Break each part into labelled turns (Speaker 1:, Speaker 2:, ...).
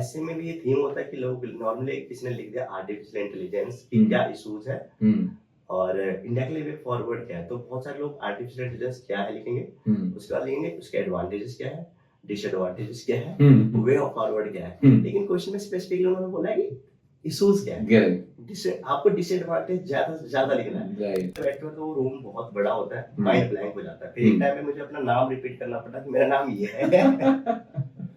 Speaker 1: ऐसे में भी ये थीम होता है कि लोग नॉर्मली किसी ने लिख दिया आर्टिफिशियल इंटेलिजेंस कि
Speaker 2: हम्म।
Speaker 1: क्या इश्यूज है
Speaker 2: हम्म।
Speaker 1: और इंडिया के लिए वे फॉरवर्ड क्या है। तो बहुत सारे लोग आर्टिफिशियल इंटेलिजेंस क्या है लिखेंगे,
Speaker 2: हम्म।
Speaker 1: उसके बाद लिखेंगे उसके एडवांटेजेस क्या है, डिसएडवांटेजेस क्या है,
Speaker 2: हम्म।
Speaker 1: वे ऑफ फॉरवर्ड क्या है।
Speaker 2: हम्म।
Speaker 1: लेकिन क्वेश्चन में स्पेसिफिकली उन्होंने बोला है कि इश्यूज क्या है।
Speaker 2: Correct.
Speaker 1: आपको डिसएडवांटेज ज्यादा से ज्यादा लिखना है।
Speaker 2: Right.
Speaker 1: बैठे हो तो वो रूम बहुत बड़ा होता है,
Speaker 2: हम्म।
Speaker 1: माइंड ब्लैंक हो जाता है। फिर एक टाइम में मुझे अपना नाम रिपीट करना पड़ा कि मेरा नाम ये है।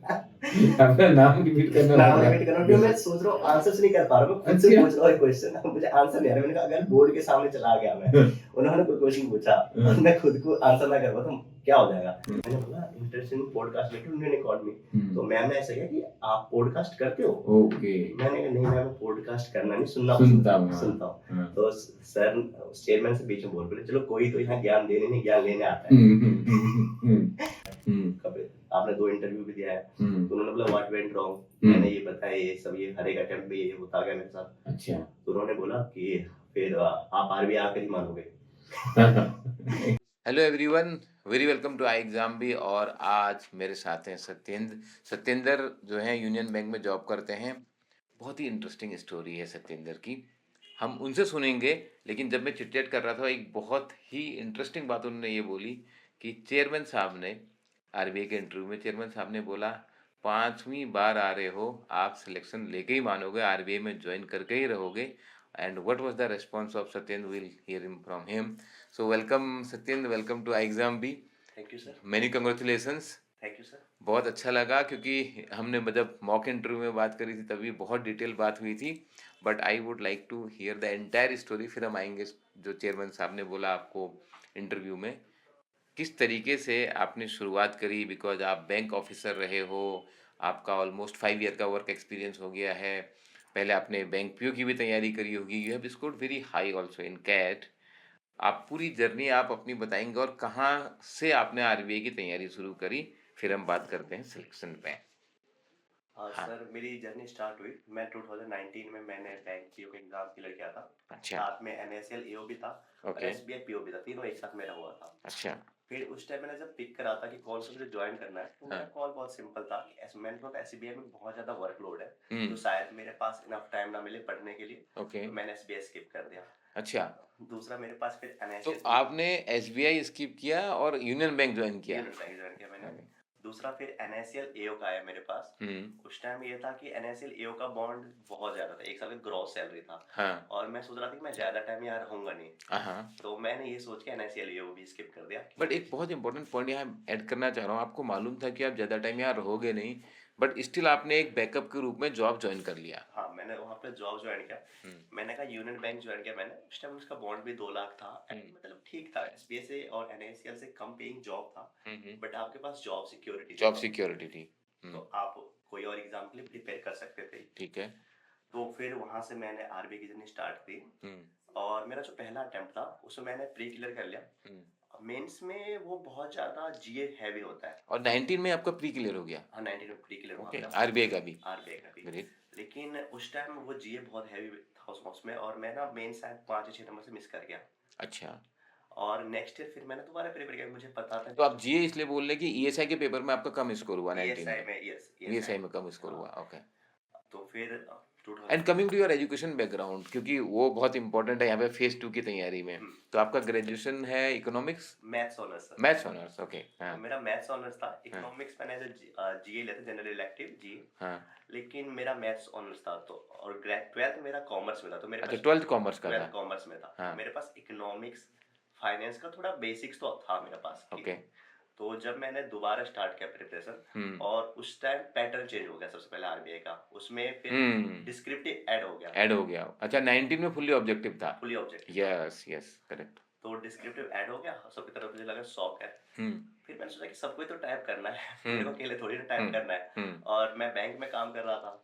Speaker 2: अपना नाम रिपीट करना
Speaker 1: नाम
Speaker 2: पड़ा।
Speaker 1: रिपीट करना, मैं सोच रहा हूँ आंसर्स नहीं कर पा रहा हूँ, खुद से
Speaker 2: अच्छा।
Speaker 1: पूछ रहा हूँ क्वेश्चन, मुझे आंसर नहीं आ रहा। मैंने कहा अगर बोर्ड के सामने चला गया मैं, उन्होंने कोई क्वेश्चन पूछा और मैं खुद को आंसर ना कर पाया तो क्या हो जाएगा। मैंने बोला इंटरेस्टिंग पॉडकास्ट लेकर उन्होंने कॉल मी, तो मैम ने ऐसा किया कि आप पॉडकास्ट करते हो।
Speaker 2: ओके।
Speaker 1: मैंने कहा नहीं मैम, पॉडकास्ट करना नहीं,
Speaker 2: सुनता हूँ।
Speaker 1: तो सर चेयरमैन से बीच में बोल बोले चलो कोई तो यहाँ ज्ञान देने नहीं, ज्ञान लेने आता है। आपने 2 इंटरव्यू भी दिया है, तो उन्होंने बोला व्हाट वेंट रॉन्ग, मैंने ये बताया ये सब, ये हर एक अटेम्प्ट में ये होता गया मेरे साथ। अच्छा। तो उन्होंने बोला कि फिर आप आरबीआई आकर ही मानोगे।
Speaker 2: Hello everyone, very welcome to I exam भी। और आज मेरे साथ हैं सत्येंद्र जो हैं यूनियन बैंक में जॉब करते हैं। बहुत ही इंटरेस्टिंग स्टोरी है सत्येंद्र की, हम उनसे सुनेंगे। लेकिन जब मैं चिट-चैट कर रहा था, एक बहुत ही इंटरेस्टिंग बात उन्होंने ये बोली कि चेयरमैन साहब ने आरबीआई के इंटरव्यू में चेयरमैन साहब ने बोला 5वीं बार आ रहे हो, आप सिलेक्शन लेके ही मानोगे, आरबीआई में ज्वाइन करके ही रहोगे। And what was the response of Satyendra, will hear him from him. So welcome Satyendra, welcome to I exam B.
Speaker 1: Thank you sir.
Speaker 2: Many congratulations.
Speaker 1: Thank you sir.
Speaker 2: बहुत अच्छा लगा क्योंकि हमने जब मॉक इंटरव्यू में बात करी थी तभी बहुत डिटेल बात हुई थी, but I would like to hear the entire story. फिर हम आएंगे जो चेयरमैन साहब ने बोला आपको इंटरव्यू में, किस तरीके से आपने शुरुआत करी, बिकॉज आप बैंक ऑफिसर रहे हो, आपका ऑलमोस्ट 5 ईयर का वर्क एक्सपीरियंस हो गया है, पहले आपने बैंक पीओ की भी तैयारी करी होगी, you have scored very high also in CAT. आप पूरी जर्नी आप अपनी बताएंगे और कहाँ से आपने आरबीआई की तैयारी शुरू करी, फिर हम बात करते हैं सिलेक्शन पे।
Speaker 1: हाँ सर, मेरी जर्नी स्टार्ट हुई, मैं 2019 में मैंने बैंक पीओ का एग्जाम क्लियर किया था।
Speaker 2: अच्छा।
Speaker 1: साथ में एनएसएल एओ भी था और एसबीआई पीओ भी था, तीनों एक साथ मेरा हुआ था।
Speaker 2: अच्छा।
Speaker 1: फिर उस टाइम मैंने जब पिक करा था कि कौन सा मुझे ज्वाइन करना है, तो मेरा कॉल बहुत सिंपल था कि मैंने सोचा एसबीआई में बहुत ज्यादा वर्कलोड है, तो शायद मेरे पास इनफ टाइम ना मिले पढ़ने के लिए, तो मैंने एसबीआई स्किप कर दिया। अच्छा। दूसरा मेरे पास फिर
Speaker 2: तो
Speaker 1: एनएसएल,
Speaker 2: आपने एसबीआई स्किप किया और यूनियन बैंक ज्वाइन किया।
Speaker 1: यूनियन बैंक ज्वाइन किया मैंने। दूसरा फिर एनएसएल एओ का आया मेरे पास। उस टाइम ये था कि एनएसएल एओ का बॉन्ड बहुत ज्यादा था, 1 साल का ग्रॉस सैलरी था। हाँ। और मैं सोच रहा था कि मैं ज्यादा टाइम यहाँ रहूंगा नहीं,
Speaker 2: हाँ।
Speaker 1: तो मैंने ये सोच के एनएसएल एओ भी स्किप कर दिया।
Speaker 2: बट एक बहुत इंपॉर्टेंट पॉइंट यहाँ ऐड करना चाह रहा हूँ, आपको मालूम था कि आप ज़्यादा टाइम यहाँ रहोगे नहीं, बट स्टिल आपने एक बैकअप के रूप में जॉब ज्वाइन कर लिया।
Speaker 1: हाँ, मैंने वहाँ पे जॉब ज्वाइन किया। मैंने कहा यूनियन बैंक ज्वाइन किया मैंने, उस टाइम उसका बॉन्ड भी 2 लाख था, मतलब ठीक था, एसबीआई से और एनएसएल से कम पेइंग जॉब था, बट आपके पास जॉब सिक्योरिटी थी, तो आप कोई और एग्जाम के लिए प्रिपेयर कर सकते थे। ठीक है। तो फिर वहां से मैंने आरबीआई की जर्नी स्टार्ट की, और मेरा जो पहला अटेम्प्ट था उसमें मैंने प्री क्लियर कर लिया। मेंस में वो बहुत ज्यादा जीए हैवी होता है। और
Speaker 2: 19 में आपका प्री क्लियर हो गया।
Speaker 1: हाँ, 19 में प्री क्लियर हुआ
Speaker 2: ओके,
Speaker 1: मेरा।
Speaker 2: आरबीआई का भी।
Speaker 1: आरबीआई का भी।
Speaker 2: ग्रेट।
Speaker 1: लेकिन उस टाइम वो जीए बहुत हैवी था उसमें, और मैं ना मेन शायद 5 या 6 नंबर से मिस कर गया।
Speaker 2: अच्छा।
Speaker 1: और नेक्स्ट ईयर फिर मैंने दोबारा प्रिपेयर किया, मुझे पता था।
Speaker 2: तो आप जीए इसलिए बोल रहे कि ईएसआई के पेपर में आपका कम स्कोर हुआ 19
Speaker 1: ईएसआई
Speaker 2: में।
Speaker 1: में, यस,
Speaker 2: ईएसआई में कम स्कोर हुआ, ओके।
Speaker 1: तो फिर
Speaker 2: and coming to your education background, क्योंकि वो बहुत इंपॉर्टेंट है यहाँ पे फेज 2 की तैयारी में, तो आपका ग्रेजुएशन है economics,
Speaker 1: maths honours.
Speaker 2: Maths honours, okay. हाँ।
Speaker 1: तो मेरा मैथ्स ऑनर्स था, इकोनॉमिक्स मैंने जीए लेते, जनरल इलेक्टिव जी। हाँ। लेकिन मेरा मैथ्स ऑनर्स था, तो और 12th मेरा कॉमर्स में था, तो मेरे
Speaker 2: अच्छा,
Speaker 1: पास
Speaker 2: 12th कॉमर्स का था।
Speaker 1: 12th कॉमर्स में था।
Speaker 2: हाँ।
Speaker 1: मेरे पास इकोनॉमिक्स, फाइनेंस का थोड़ा बेसिक्स तो था मेरे पास। ओके। तो जब मैंने दोबारा स्टार्ट किया प्रिपरेशन, और उस टाइम पैटर्न चेंज हो गया सबसे पहले आरबीआई का, उसमें फिर डिस्क्रिप्टिव ऐड हो गया। अच्छा, 19 में फुल्ली ऑब्जेक्टिव था। Fully objective, yes yes, correct. तो डिस्क्रिप्टिव ऐड हो गया, सबकी तरफ मुझे लगा शॉक है। फिर मैंने सोचा कि सबको ही तो टाइप करना है, मेरे को अकेले थोड़ी ना टाइप करना है, और मैं बैंक में काम कर रहा था,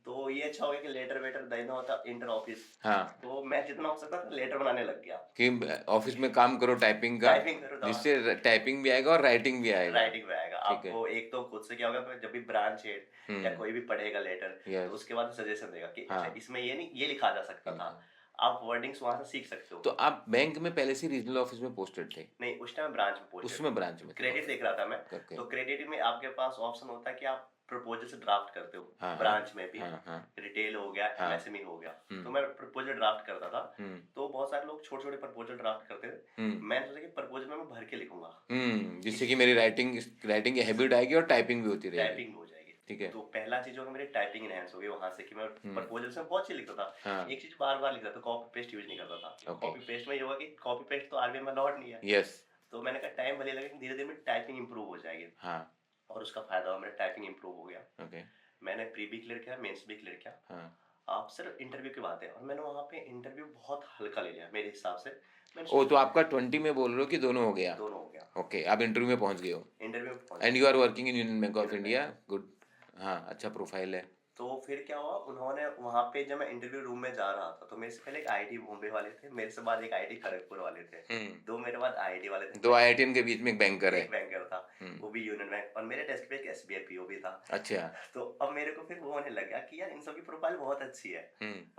Speaker 1: तो ये अच्छा हो गया कि लेटर वेटर देना होता इंटर ऑफिस। हाँ। तो मैं जितना हो सकता था लेटर बनाने लग गया
Speaker 2: कि ऑफिस में काम करो टाइपिंग का, जिससे टाइपिंग भी आएगा और राइटिंग भी आएगा।
Speaker 1: आपको एक तो खुद से क्या होगा, जब भी ब्रांच हेड या कोई भी पढ़ेगा लेटर, तो उसके बाद सजेशन देगा कि अच्छा इसमें ये नहीं, ये लिखा जा सकता था, आप वर्डिंग्स वहां से सीख सकते हो।
Speaker 2: तो आप बैंक में पहले से रीजनल ऑफिस में पोस्टेड थे?
Speaker 1: नहीं, उस टाइम ब्रांच में पोस्टेड।
Speaker 2: उसमें ब्रांच में
Speaker 1: क्रेडिट देख रहा था मैं। तो क्रेडिट में आपके पास ऑप्शन होता है कि आप प्रपोजल ड्राफ्ट करते हो,
Speaker 2: हाँ
Speaker 1: ब्रांच में भी,
Speaker 2: हाँ हाँ
Speaker 1: रिटेल हो गया,
Speaker 2: हाँ
Speaker 1: एमएसएमई हो गया, तो मैं प्रपोजल ड्राफ्ट करता था।
Speaker 2: हम्म
Speaker 1: तो बहुत सारे लोग छोटे छोटे प्रपोजल ड्राफ्ट करते थे, मैंने सोचा कि प्रपोजल में मैं भर के लिखूंगा,
Speaker 2: जिससे
Speaker 1: इस
Speaker 2: कि मेरी राइटिंग राइटिंग की हैबिट आएगी और टाइपिंग भी होती रहेगी।
Speaker 1: टाइपिंग हो जाएगी।
Speaker 2: ठीक है।
Speaker 1: तो पहला चीज होगा मेरी टाइपिंग इनहेंस हो गई वहां से, कि मैं
Speaker 2: हम्म
Speaker 1: प्रपोजल से बहुत चीज लिखता था,
Speaker 2: हाँ
Speaker 1: एक चीज बार बार लिखता था, कॉपी पेस्ट यूज नहीं करता था।
Speaker 2: ओके
Speaker 1: कॉपी पेस्ट में ये होगा कि कॉपी पेस्ट तो आरबीआई में अलाउड नहीं है।
Speaker 2: यस
Speaker 1: तो मैंने कहा टाइम भले लगे, धीरे धीरे मेरी टाइपिंग इंप्रूव हो जाएगी,
Speaker 2: हाँ
Speaker 1: और उसका फायदा हुआ, मेरा टाइपिंग इंप्रूव हो गया।
Speaker 2: ओके
Speaker 1: मैंने प्री भी क्लियर किया, मेंस भी क्लियर किया।
Speaker 2: हाँ
Speaker 1: आप सिर्फ इंटरव्यू की बात है, और मैंने वहाँ पे इंटरव्यू बहुत हल्का ले लिया मेरे हिसाब से। मैंने
Speaker 2: ओ तो आपका 20 में बोल रहे हो कि दोनों हो गया?
Speaker 1: दोनों हो गया,
Speaker 2: ओके आप इंटरव्यू में पहुंच गए हो
Speaker 1: इंटरव्यू में पहुंच
Speaker 2: एंड
Speaker 1: गया।
Speaker 2: You are working in Union Bank of
Speaker 1: Union
Speaker 2: India.
Speaker 1: Bank.
Speaker 2: Good. हाँ अच्छा प्रोफाइल है।
Speaker 1: तो फिर क्या हुआ, उन्होंने वहाँ पे जब मैं इंटरव्यू रूम में जा रहा था, तो मेरे से पहले एक आईआईटी बॉम्बे वाले थे, मेरे से बाद एक आईआईटी खड़गपुर वाले थे, दो मेरे बाद आईआईटी वाले थे,
Speaker 2: दो आईआईटीएन के बीच में एक बैंकर है।
Speaker 1: एक बैंकर था, वो भी यूनियन बैंक, और मेरे डेस्क पे एक एसबीआई पीओ भी था।
Speaker 2: अच्छा
Speaker 1: तो अब मेरे को फिर वो होने लगा कि यार इन सब की प्रोफाइल बहुत अच्छी है,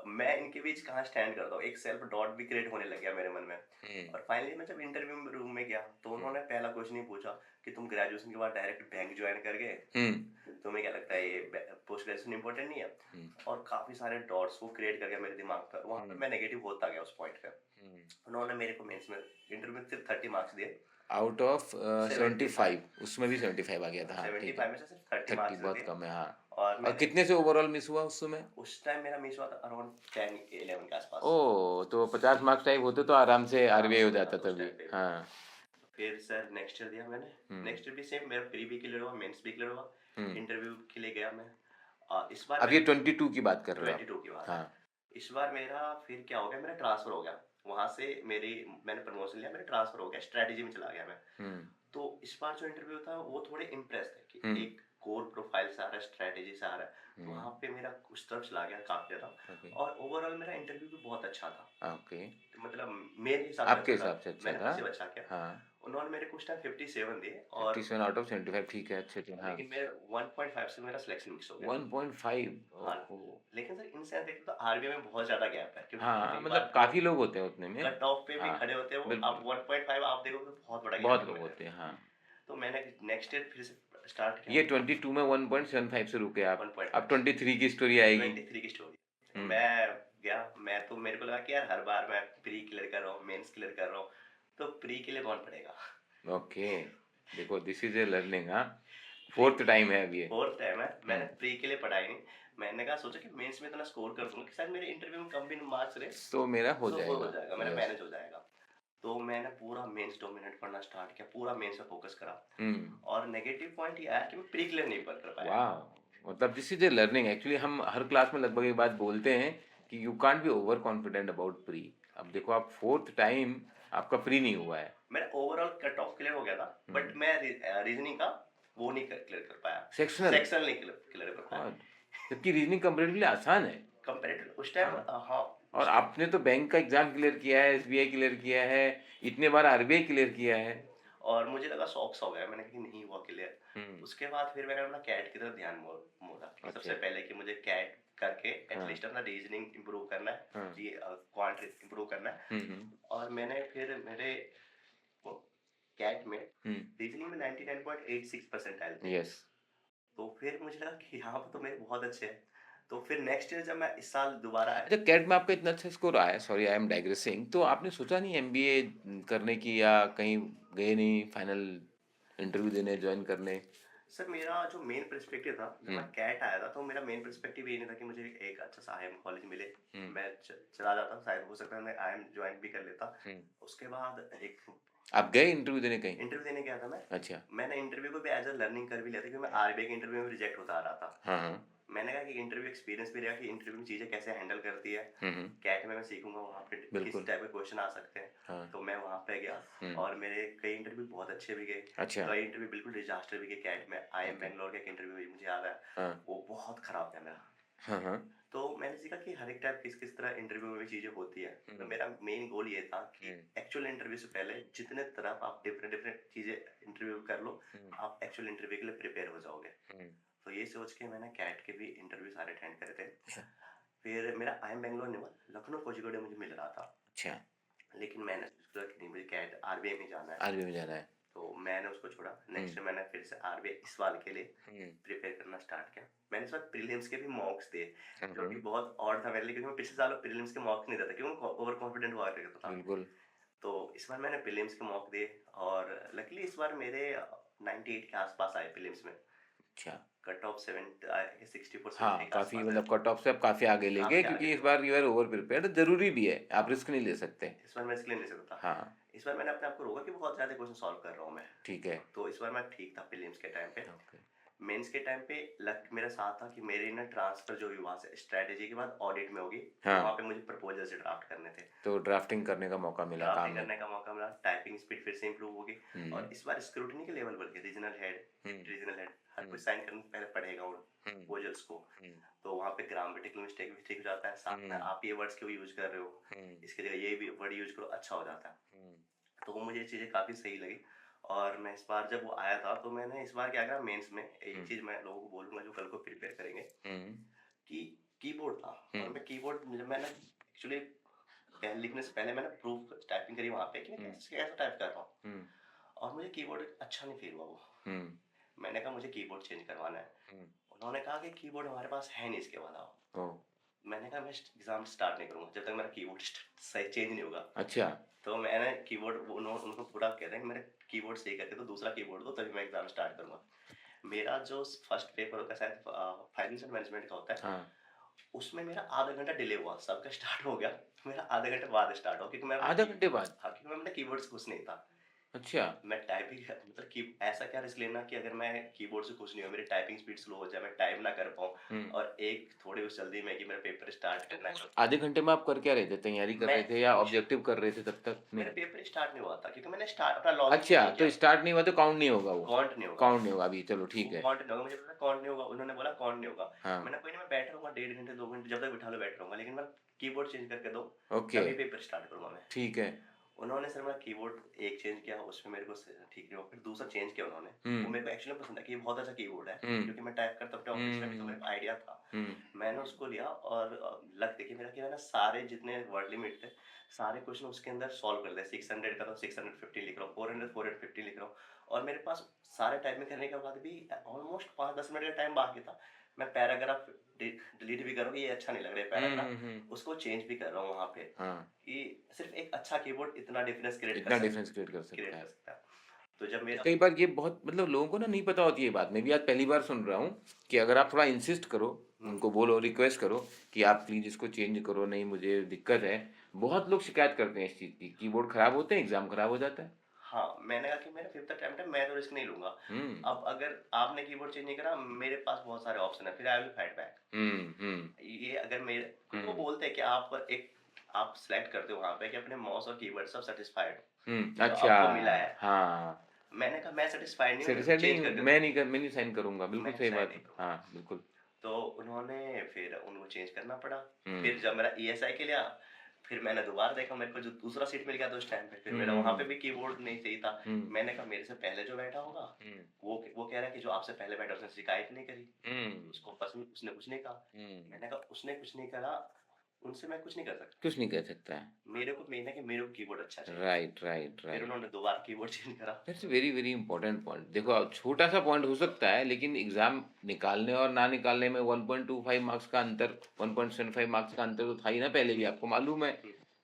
Speaker 1: मैं इनके बीच कहाँ स्टैंड करता हूँ, एक सेल्फ डॉट भी क्रिएट होने लग गया मेरे मन में। और फाइनली मैं जब इंटरव्यू रूम में गया, तो उन्होंने पहला क्वेश्चन ही पूछा कि तुम ग्रेजुएशन के बाद डायरेक्ट बैंक ज्वाइन कर गए, तुम्हें क्या लगता है ये पोस्ट ग्रेजुएशन इंपॉर्टेंट नहीं है? और काफी सारे डॉट्स वो क्रिएट कर गया मेरे दिमाग पर, वहां पे मैं नेगेटिव होता गया उस पॉइंट पे। उन्होंने मेरे को मेंस में इंटरव्यू में सिर्फ 30 मार्क्स दिए
Speaker 2: आउट ऑफ 75। उसमें भी 75 आ गया था। हाँ ठीक
Speaker 1: 75
Speaker 2: है।
Speaker 1: में से सिर्फ 30
Speaker 2: 30
Speaker 1: मार्क्स
Speaker 2: बहुत
Speaker 1: दिए।
Speaker 2: कम है हाँ।
Speaker 1: और
Speaker 2: और
Speaker 1: मैंने
Speaker 2: कितने से ओवरऑल मिस हुआ उस समय?
Speaker 1: उस टाइम मेरा मिस हुआ था अराउंड 10-11 के आसपास।
Speaker 2: ओ तो 50 मार्क्स टाइप होते तो आराम से आरबीआई हो जाता
Speaker 1: उस
Speaker 2: तभी।
Speaker 1: टाइम पे।
Speaker 2: हाँ
Speaker 1: फिर सर नेक्स्ट ईयर दिया मैंने, नेक्स्ट ईयर भी सेम, मेरा प्री भी क्लियर हुआ, मेंस भी क्लियर हुआ, इंटरव्यू के लिए गया मैं। इस बार
Speaker 2: अब ये 22 की बात कर रहे हो आप?
Speaker 1: 22 की बात है।
Speaker 2: हाँ
Speaker 1: इस बार मेरा फिर क्या हो गया, मेरा ट्रांसफर हो गया वहां से, मैंने प्रमोशन लिया, मेरा ट्रांसफर हो गया, स्ट्रेटेजी में चला गया मैं। तो इस बार जो इंटरव्यू था वो थोड़े इम्प्रेस थे कि एक कोर प्रोफाइल से आ रहा है, स्ट्रेटेजी से आ रहा है, तो वहाँ पे मेरा उस तरफ चला गया काफी ज्यादा। और ओवरऑल मेरा इंटरव्यू भी बहुत अच्छा था।
Speaker 2: ओके
Speaker 1: तो मतलब मेरे हिसाब से
Speaker 2: आपके
Speaker 1: अच्छा था,
Speaker 2: हिसाब से अच्छा
Speaker 1: मैंने
Speaker 2: था।
Speaker 1: खुद से अच्छा किया।
Speaker 2: हाँ
Speaker 1: उन्होंने मेरे कुछ टाइम 57 दिए, और
Speaker 2: 57 आउट ऑफ 75 ठीक है अच्छे थे। हाँ
Speaker 1: लेकिन मेरे 1.5 से मेरा सिलेक्शन मिस हो गया।
Speaker 2: 1.5
Speaker 1: हाँ,
Speaker 2: ओहो।
Speaker 1: लेकिन सर इन सेंस देखें तो आरबीआई में बहुत ज्यादा गैप है, क्योंकि
Speaker 2: हाँ
Speaker 1: कई
Speaker 2: मतलब
Speaker 1: बार
Speaker 2: काफी लोग होते हैं उतने में।
Speaker 1: कट ऑफ पे भी
Speaker 2: हाँ
Speaker 1: खड़े होते हैं वो, आप
Speaker 2: बिल्कुल
Speaker 1: 1.5 आप देखो तो बहुत बड़ा गैप
Speaker 2: बहुत
Speaker 1: है
Speaker 2: लोग
Speaker 1: उनमें से।
Speaker 2: होते हैं हाँ।
Speaker 1: तो मैंने नेक्स्ट ईयर फिर से स्टार्ट किया।
Speaker 2: ये 22 में 1.75 से रुके आप।
Speaker 1: 1.5
Speaker 2: अब 23 की स्टोरी आएगी।
Speaker 1: 23 की स्टोरी। मैं गया, मैं तो मेरे को लगा कि यार हर बार मैं प्री क्लियर कर रहा हूँ, मेंस क्लियर कर रहा हूँ, तो प्री के लिए कौन पड़ेगा।
Speaker 2: ओके देखो दिस इज ए लर्निंग। हाँ फोर्थ टाइम है अब ये।
Speaker 1: फोर्थ टाइम है, मैंने प्री के लिए पढ़ाई नहीं, मैंने कहा सोचा कि मेंस में इतना स्कोर कर दूंगा कि शायद मेरे इंटरव्यू में कम भी मार्क्स रहे
Speaker 2: तो मेरा हो
Speaker 1: तो
Speaker 2: जाएगा।
Speaker 1: हो जाएगा, मेरा
Speaker 2: यस
Speaker 1: मैनेज हो जाएगा। तो मैंने पूरा मेंस डोमिनेट पढ़ना स्टार्ट किया, पूरा मेंस पे फोकस करा। और नेगेटिव पॉइंट ये आया कि मैं प्री क्लियर नहीं कर पाया।
Speaker 2: वाह मतलब this is a learning actually. हम हर क्लास में लगभग ये बात बोलते हैं कि you can't be over confident about pre. अब देखो आप फोर्थ टाइम आपका प्री नहीं हुआ है।
Speaker 1: मेरा ओवरऑल कट ऑफ क्लियर हो गया था, बट मैं रीजनिंग का वो नहीं क्लियर कर पाया,
Speaker 2: सेक्शनल
Speaker 1: सेक्शनल नहीं क्लियर कर पाया।
Speaker 2: जबकि रीजनिंग कंपैरेटिवली आसान है
Speaker 1: कंपैरेटिव उस टाइम। हाँ
Speaker 2: और आपने तो बैंक का एग्जाम क्लियर किया है, एसबीआई क्लियर किया है, इतने बार आरबीआई क्लियर किया है।
Speaker 1: और मुझे लगा शॉक्स हो गया, मैंने कहा नहीं हुआ क्लियर। उसके बाद फिर मैंने अपना कैट की तरफ ध्यान मोड़ा कि सबसे पहले कि मुझे कैट करके एटलीस्ट अपना रीजनिंग इंप्रूव करना है, ये क्वांट इंप्रूव करना है। और मैंने फिर मेरे कैट में रीजनिंग में 99.86% आए थे।
Speaker 2: यस
Speaker 1: तो फिर मुझे लगा कि यहाँ पर तो मेरे बहुत अच्छे हैं। तो फिर नेक्स्ट ईयर जब मैं इस साल दोबारा आया,
Speaker 2: अच्छा कैट में आपका इतना अच्छा स्कोर आया, सॉरी आई एम डाइग्रेसिंग, तो आपने सोचा नहीं एमबीए करने की या कहीं गए नहीं फाइनल इंटरव्यू देने ज्वाइन करने?
Speaker 1: सर मेरा जो मेन पर्सपेक्टिव था जब मैं कैट आया था, तो मेरा मेन पर्सपेक्टिव ये नहीं था कि मुझे एक अच्छा सा आईएम कॉलेज मिले, मैं चला जाता, शायद हो सकता है मैं आईएम ज्वाइन भी कर लेता। उसके बाद एक
Speaker 2: आप गए इंटरव्यू देने कहीं?
Speaker 1: इंटरव्यू देने गया था मैं।
Speaker 2: अच्छा
Speaker 1: मैंने इंटरव्यू को भी एज अ लर्निंग कर भी लिया था, क्योंकि मैं आरबीआई के इंटरव्यू में रिजेक्ट होता आ रहा था।
Speaker 2: हाँ
Speaker 1: मैंने कहा कि इंटरव्यू एक्सपीरियंस भी रहेगा कि इंटरव्यू में चीजें कैसे हैंडल करती है, कैट में मैं सीखूंगा वहाँ पे किस टाइप के क्वेश्चन आ सकते हैं।
Speaker 2: हाँ
Speaker 1: तो मैं वहाँ पे गया और मेरे कई इंटरव्यू बहुत अच्छे भी गए,
Speaker 2: अच्छा
Speaker 1: कई इंटरव्यू बिल्कुल डिजास्टर भी गए। कैट में आईएम बैंगलोर का एक इंटरव्यू भी मुझे याद है, वो बहुत खराब था मेरा। तो मैंने सीखा कि हर एक टाइप किस किस तरह इंटरव्यू में भी चीजें होती है। तो मेरा मेन गोल ये था कि एक्चुअल इंटरव्यू से पहले जितने तरफ आप डिफरेंट डिफरेंट चीजें इंटरव्यू कर लो, आप एक्चुअल इंटरव्यू के लिए प्रिपेयर हो जाओगे। तो ये सोच के मैंने कैट के भी इंटरव्यू सारे अटेंड करे थे। फिर मेरा आईएम बैंगलोर नहीं हुआ, लखनऊ कोझिकोड मुझे मिल रहा था।
Speaker 2: अच्छा
Speaker 1: लेकिन मैंने सोचा कि नहीं, मुझे कैट आरबीआई में जाना है।
Speaker 2: आरबीआई में जाना है।
Speaker 1: तो मैंने उसको छोड़ा। नेक्स्ट मैंने फिर से आरबीआई इस बार के लिए प्रिपेयर करना स्टार्ट किया। मैंने इस बार प्रीलिम्स के भी मॉक्स दिए, जो कि बहुत ऑड था मेरे लिए, क्योंकि मैं पिछले साल प्रीलिम्स के मॉक्स नहीं देता, क्योंकि ओवर कॉन्फिडेंट हुआ करता था।
Speaker 2: बिल्कुल।
Speaker 1: तो इस बार मैंने प्रीलिम्स के मॉक दिए और लकीली इस बार मेरे 98 के आसपास आए प्रीलिम्स में।
Speaker 2: अच्छा।
Speaker 1: कट ऑफ 64
Speaker 2: हाँ,
Speaker 1: 70 के
Speaker 2: काफी
Speaker 1: आसपास है।
Speaker 2: मतलब कट ऑफ से आप काफी आगे ले गए,
Speaker 1: काफी आगे
Speaker 2: क्योंकि इस
Speaker 1: थे।
Speaker 2: बार यू आर ओवर प्रिपेयर्ड, जरूरी भी है, आप
Speaker 1: हाँ,
Speaker 2: रिस्क नहीं ले सकते।
Speaker 1: इस बार मैं इसलिए नहीं सकता था।
Speaker 2: हाँ,
Speaker 1: इस बार मैंने अपने आप को रोका कि बहुत ज्यादा क्वेश्चन सॉल्व कर रहा हूँ मैं।
Speaker 2: ठीक है।
Speaker 1: तो इस बार मैं ठीक था प्रीलिम्स के टाइम पे।
Speaker 2: ओके।
Speaker 1: मेंस के टाइम पे लक मेरा साथ था कि मेरी ना ट्रांसफर जो हुई वहाँ से स्ट्रेटेजी के बाद ऑडिट में होगी, तो
Speaker 2: हाँ,
Speaker 1: वहाँ पे मुझे प्रपोजल से ड्राफ्ट करने थे।
Speaker 2: तो ड्राफ्टिंग करने का मौका मिला काम
Speaker 1: ड्राफ्टिंग
Speaker 2: में।
Speaker 1: करने का मौका मिला, टाइपिंग स्पीड फिर से इंप्रूव होगी। और इस बार स्क्रूटनी के लेवल पर रीजनल हेड हर कोई साइन करने से पहले पढ़ेगा उन प्रपोजल्स को। तो वहाँ पे ग्रामेटिकल मिस्टेक भी ठीक हो जाता है, साथ में आप ये वर्ड्स क्यों यूज कर रहे हो, इसकी जगह ये भी वर्ड यूज करो, अच्छा हो जाता है। तो वो मुझे चीज़ें काफ़ी सही लगी। और मैं इस बार जब वो आया था तो मैंने इस बार क्या करा, मेंस में एक चीज़ मैं लोगों को बोलूँगा जो कल को प्रिपेयर करेंगे, कि कीबोर्ड था। और मैं कीबोर्ड जब मैंने एक्चुअली लिखने से पहले मैंने प्रूफ टाइपिंग करी वहाँ पे कि मैं कैसे टाइप कर रहा हूँ, और मुझे कीबोर्ड अच्छा नहीं फील हुआ वो। मैंने कहा मुझे कीबोर्ड चेंज करवाना है। उन्होंने कहा कि कीबोर्ड हमारे पास है नहीं, इसके बाद आओ। मैंने कहा मैं एग्जाम स्टार्ट नहीं करूँगा जब तक मेरा कीबोर्ड सही चेंज नहीं होगा।
Speaker 2: अच्छा।
Speaker 1: तो मैंने कीबोर्ड उनको पूरा कह रहे हैं मेरे कीबोर्ड सही करके तो दूसरा कीबोर्ड दो, तभी मैं एग्जाम स्टार्ट करूँगा। मेरा जो फर्स्ट पेपर होता है शायद फाइनेंशियल मैनेजमेंट का होता है,
Speaker 2: हाँ,
Speaker 1: उसमें मेरा आधा घंटा डिले हुआ। सबका स्टार्ट हो गया, मेरा आधे घंटे बाद स्टार्ट हुआ, क्योंकि मैं
Speaker 2: आधा घंटे बाद?
Speaker 1: हाँ, क्योंकि मैं अपने कीबोर्ड से खुश नहीं था।
Speaker 2: अच्छा।
Speaker 1: मैं टाइपिंग मतलब कि ऐसा क्या रिस्क लेना कि अगर मैं कीबोर्ड से खुश नहीं हूँ, मेरी टाइपिंग स्पीड स्लो हो जाए, मैं टाइप ना कर पाऊँ, और एक थोड़ी उस जल्दी में कि मेरा पेपर स्टार्ट करना है।
Speaker 2: आधे घंटे में आप कर क्या रहे थे, तैयारी कर
Speaker 1: मैं
Speaker 2: रहे थे या
Speaker 1: कुछ
Speaker 2: ऑब्जेक्टिव कर रहे थे तब तक?
Speaker 1: मेरा
Speaker 2: नहीं।
Speaker 1: पेपर स्टार्ट नहीं हुआ था, क्योंकि मैंने स्टार्ट अपना लॉगिन
Speaker 2: अच्छा,
Speaker 1: नहीं
Speaker 2: तो
Speaker 1: किया।
Speaker 2: स्टार्ट नहीं हुआ तो काउंट नहीं होगा वो।
Speaker 1: काउंट नहीं होगा।
Speaker 2: काउंट नहीं होगा अभी, चलो ठीक
Speaker 1: वो
Speaker 2: है।
Speaker 1: काउंट नहीं होगा, मुझे पता काउंट नहीं होगा। उन्होंने बोला काउंट नहीं होगा।
Speaker 2: हाँ।
Speaker 1: मैंने कोई नहीं, मैं बैठ रहूंगा 1.5 घंटे 2 घंटे, जब तक बिठा लो बैठ रहूंगा, लेकिन मैं कीबोर्ड चेंज करके दो,
Speaker 2: ओके।
Speaker 1: तभी पेपर स्टार्ट करूंगा मैं।
Speaker 2: ठीक है।
Speaker 1: उन्होंने सर मेरा कीबोर्ड एक चेंज किया, उसमें मेरे को ठीक नहीं हुआ, फिर दूसरा चेंज किया उन्होंने। वो मेरे को एक्चुअली पसंद है कि ये बहुत अच्छा कीबोर्ड है, क्योंकि मैं टाइप करता था ऑफिस में भी, तो मेरे को आइडिया था। मैंने उसको लिया और लक देखिए मेरा कि मैंने सारे जितने वर्ड लिमिट थे सारे क्वेश्चन उसके अंदर सॉल्व कर लिया। 600 का तो 650 लिख रहा हूँ, 400 450 लिख रहा हूँ। और मेरे पास सारे टाइपिंग करने के बाद भी ऑलमोस्ट 5-10 मिनट का टाइम बाकी था। मैं पैराग्राफ डिलीट भी कर रहा हूँ, ये अच्छा नहीं लग रहा है पैराग्राफ, उसको चेंज भी कर रहा हूँ वहाँ पे।
Speaker 2: हाँ,
Speaker 1: कि सिर्फ एक अच्छा कीबोर्ड इतना डिफरेंस
Speaker 2: इतना डिफरेंस क्रिएट कर सकता है।
Speaker 1: सकता है। तो जब मेरा
Speaker 2: कई बार ये बहुत मतलब लोगों को ना नहीं पता होती है बात, मैं भी आज पहली बार सुन रहा हूँ कि अगर आप थोड़ा इंसिस्ट करो, उनको बोलो, रिक्वेस्ट करो कि आप प्लीज इसको चेंज करो, नहीं मुझे दिक्कत है। बहुत लोग शिकायत करते हैं इस चीज़ की, कीबोर्ड खराब होते हैं, एग्जाम खराब हो जाता है।
Speaker 1: हाँ, मैंने कहा कि मेरा 5th अटेम्प्ट है, मैं तो रिस्क नहीं लूंगा। अब अगर आपने कीबोर्ड चेंज नहीं करा, मेरे पास बहुत सारे ऑप्शन है, फिर आई विल फाइट बैक। ये अगर मेरे वो बोलते हैं कि आप सिलेक्ट करते हो वहां पे कि अपने माउस और कीबोर्ड सब सेटिस्फाइड जो
Speaker 2: अच्छा।
Speaker 1: आपको मिला है।
Speaker 2: हाँ,
Speaker 1: मैंने कहा मैं सेटिस्फाइड नहीं हूँ, मेरे को
Speaker 2: सेटिस्फाइड
Speaker 1: चेंज
Speaker 2: नहीं,
Speaker 1: करके दो।
Speaker 2: मैं नहीं साइन करूंगा, बिल्कुल
Speaker 1: मैं
Speaker 2: सही
Speaker 1: साइन
Speaker 2: बात
Speaker 1: नहीं
Speaker 2: है।
Speaker 1: करूंगा।
Speaker 2: हाँ, बिल्कुल।
Speaker 1: तो उन्होंने फिर उनको चेंज करना पड़ा। फिर जब मेरा ईएसआई के लिया, फिर मैंने दोबारा देखा, मेरे को जो दूसरा सीट मिल गया था उस टाइम पे, फिर मेरा वहां पे भी कीबोर्ड नहीं चाहिए था। मैंने कहा मेरे से पहले जो बैठा होगा, वो कह रहा है कि जो आपसे पहले बैठा उसने शिकायत नहीं करी, उसको पसंद, उसने कुछ नहीं कहा। मैंने कहा उसने कुछ नहीं करा, उनसे मैं कुछ नहीं कर सकता।
Speaker 2: कुछ नहीं कह सकता है।
Speaker 1: मेरे को मेन है कि मेरे को कीबोर्ड अच्छा चाहिए।
Speaker 2: राइट, राइट,
Speaker 1: फिर
Speaker 2: राइट।
Speaker 1: उन्होंने दोबारा कीबोर्ड चेंज करा।
Speaker 2: That's very very important point. देखो, अब छोटा सा पॉइंट हो सकता है, लेकिन एग्जाम निकालने और ना निकालने में 1.25 मार्क्स का अंतर, 1.75 मार्क्स का अंतर तो था ही ना, पहले भी आपको मालूम है।